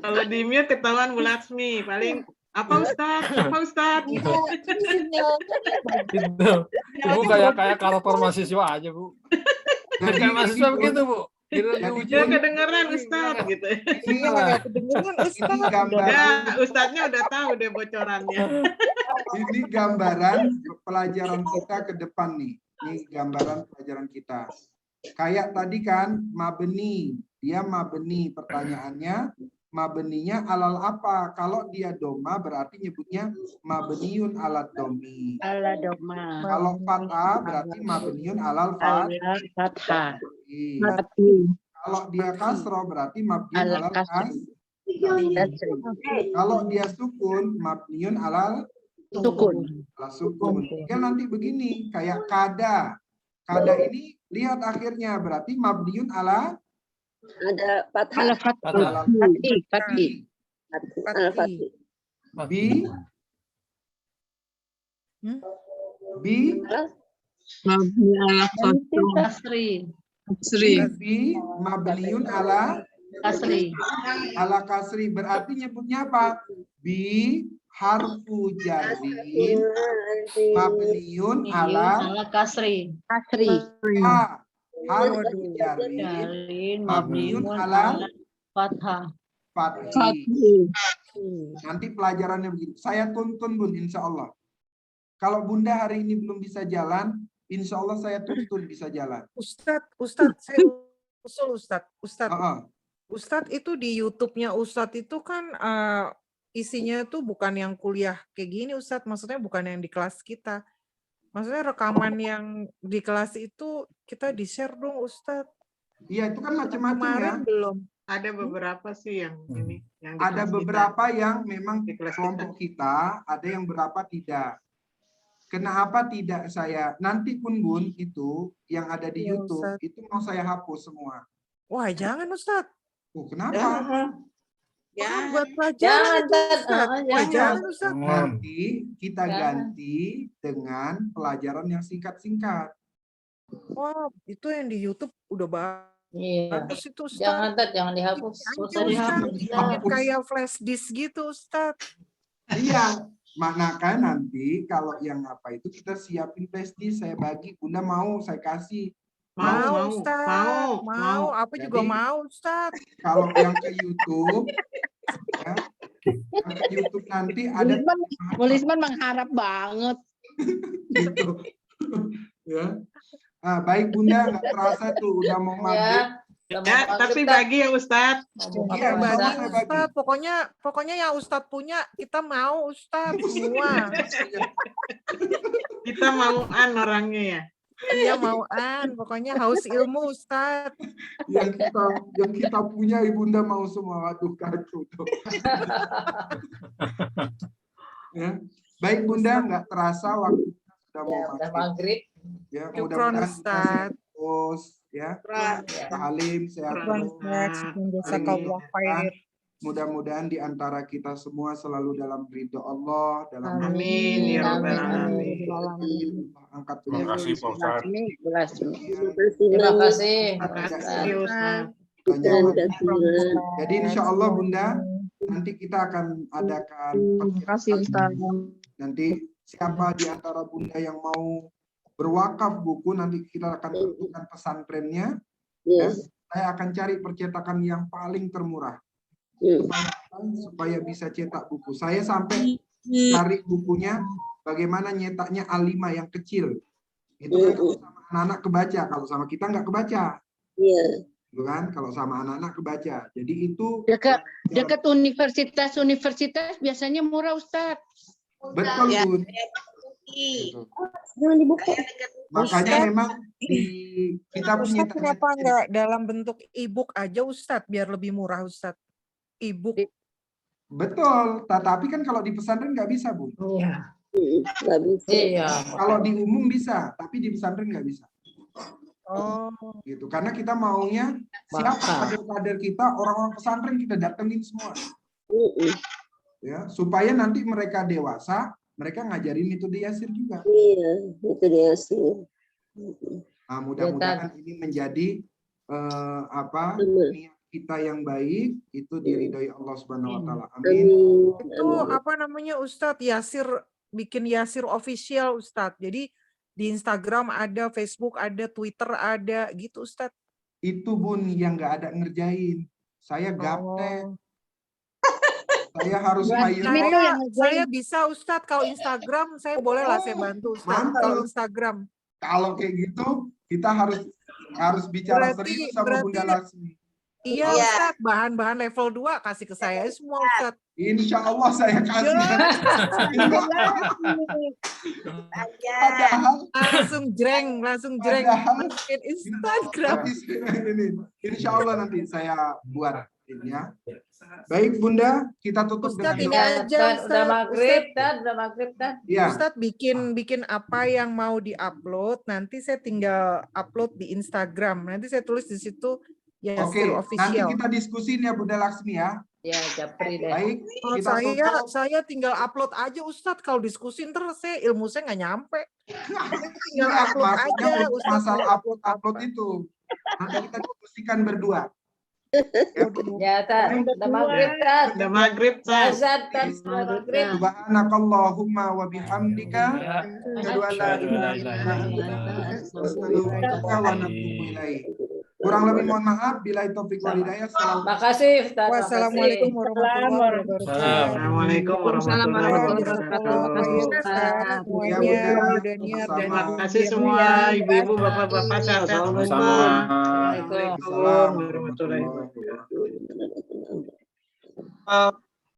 Kalau di mute ketahuan Bu Lasmi, paling apa Ustadz? Apa Ustadz? Gitu. Itu. Ibu kayak karakter mahasiswa aja, Bu. Kayak mahasiswa begitu, Bu. Kira Jadi, ujian Kedengeran Ustadz gitu. Iya, kedengeran Ini Ustadz. gambaran. Ya, Ustadznya udah tahu deh bocorannya. Ini gambaran pelajaran kita ke depan nih. Ini gambaran pelajaran kita. Kayak tadi kan mabeni, dia mabeni, pertanyaannya mabeninya alal apa? Kalau dia doma berarti nyebutnya mabeniun alat domi. Ala doma. Kalau fathah berarti mabeniun alal Ala fathah. Kalau dia kasroh berarti mabniun alal kasri. Kalau dia sukun mabniun alal Sukun. sukun. Ya nanti begini kayak kada. Kada ini lihat akhirnya berarti mabniun ala ada fathah. Ala fathah. Fatih. Al-Fatih. bi Mabni ala Kasri. bi mabniun ala Kasri. kasri berarti nyebutnya apa? Bi harfu jarin mabniun ala Kasri. Kasri. harfu jarin Jalin mabniun mabniun ala fathah. fathih. Nanti pelajarannya begitu. Saya tuntun Bun, insya Allah. Kalau Bunda hari ini belum bisa jalan, insya Allah saya tuntun bisa jalan. Ustadz, saya usul Ustadz. Heeh. Ustadz itu di YouTube-nya Ustadz itu kan isinya tuh bukan yang kuliah kayak gini Ustadz, maksudnya bukan yang di kelas kita. Maksudnya rekaman yang di kelas itu kita di-share dong Ustadz. Iya, itu kan macam-macam ya. Kemarin belum. Ada beberapa sih yang ini. Yang di Ada kelas kita. beberapa yang memang Di kelas kelompok kita, ada yang berapa tidak. kenapa tidak saya nanti pun Bun itu yang ada di Iya, YouTube Ustadz. itu mau saya hapus semua. Wah, jangan Ustadz. Oh, kenapa? Kan buat pelajaran Jangan, itu Tat. Ustadz. Wah, Jangan. jangan Ustadz. Nanti kita Jangan. ganti dengan pelajaran yang singkat-singkat. Wah, itu yang di YouTube udah Iya. bagus itu Ustadz. Jangan, Tat, jangan dihapus. Bikin Nggak aja, usah dihapus. Ustadz. Jangan. Bikin kayak flash disk gitu Ustadz. Iya, maka nanti kalau yang apa itu kita siapin flash disk, saya bagi, Bunda mau saya kasih. Mau Ustadz. Mau. Apa juga Jadi, mau Ustadz. Kalau yang ke YouTube, ya, yang ke YouTube nanti ada Mulisman mengharap banget. gitu. Ya. Ah, baik Bunda, nggak terasa tuh udah mau maghrib. Ya. Ya, tapi bagi ya Ustadz. Iya, Bagi Ustadz, saya bagi. Ustadz. Pokoknya yang Ustadz punya kita mau Ustadz semua. Kita mauan orangnya ya. Iya mauan. Pokoknya haus ilmu Ustadz. yang kita punya Ibunda mau semua. Waduh, kacau tuh. Ya. Baik Bunda, nggak terasa waktu sudah mau Ya, udah maghrib. maghrib. Ya, Syukron, mudah-mudahan kita Ustadz. sehat terus, ya. Pak Halim sehat terus. Jazakallah khair. Mudah-mudahan di antara kita semua selalu dalam ridho Allah, dalam Amin, ya Rabbal Amin. Alamin. angkat Terima kasih Pak Ustadz. Terima Terima kasih. Terima Ustaz. kasih Ustadz. Terima kasih. Jadi insya Allah Bunda, nanti kita akan adakan percetakan. Nanti siapa di antara Bunda yang mau berwakaf buku, nanti kita akan tentukan pesantrennya. Ya. Yes. Saya akan cari percetakan yang paling termurah. Supaya bisa cetak buku. Saya sampai cari bukunya bagaimana nyetaknya A5 yang kecil. Itu kan kalau sama anak-anak kebaca, kalau sama kita nggak kebaca. Iya. Gitu kan? Kalau sama anak-anak kebaca. Jadi itu Dekat universitas biasanya murah Ustadz. betul Ya. Bun. Gitu. Jangan dibuka. Makanya memang di kita punya Ustadz kenapa nggak dalam bentuk e-book aja Ustadz biar lebih murah Ustadz? E-book. betul, tetapi kan kalau di pesantren nggak bisa Bu. Iya. Nggak bisa. Iya. Kalau di umum bisa, tapi di pesantren nggak bisa. Oh, Gitu. Karena kita maunya siapa kader-kader kita, orang-orang pesantren kita datengin semua. Ya, supaya nanti mereka dewasa, mereka ngajarin metode Yasir juga. Iya, itu dia sih. Nah, mudah-mudahan ini menjadi niat kita yang baik itu diridhoi Allah Subhanahu wa taala. Amin. itu apa namanya Ustadz bikin Yasir official Ustadz. Jadi di Instagram ada, Facebook ada, Twitter ada gitu Ustadz. Itu Bun yang nggak ada ngerjain. Saya gaptek. Saya harus Saya bisa Ustadz kalau Instagram saya boleh lah saya bantu Ustadz. Mantap. Kalau Instagram. Kalau kayak gitu kita harus bicara serius sama Bunda Lasmi. Iya Ustadz, bahan-bahan level 2 kasih ke saya semua Ustadz. Insya Allah saya kasih. Langsung jreng masukin Instagram. Insya Allah nanti saya buat ya. Baik Bunda, kita tutup Ustadz ini dengan aja Udah maghrib, Tad. ya. Ustadz bikin apa yang mau diupload, nanti saya tinggal upload di Instagram. Nanti saya tulis di situ Oke, Yasir nanti official. kita diskusin ya Bunda Laksmi ya. Ya, Japri deh. Baik, Kalau kita tutup. saya tinggal upload aja Ustadz. Kalau diskusin terus ilmu saya nggak nyampe. Tinggal Enggak, upload maksudnya aja untuk Ustadz. masalah upload itu. Nanti kita diskusikan berdua. Ya, Tad. Udah maghrib, Tad. Udah maghrib Tad. Azan, Tad. Udah maghrib. Subhanakallahumma wa bihamdika asyhadu an la ilaha illa anta astaghfiruka wa atubu ilaik. Kurang lebih mohon maaf bila taufik wal hidayah. Makasih, Ustaz. Wassalamualaikum warahmatullahi wabarakatuh. Assalamualaikum warahmatullahi wabarakatuh. Semuanya udah niat dan Terima kasih semua ibu-ibu, bapak-bapak, sehat semua. Assalamualaikum warahmatullahi wabarakatuh.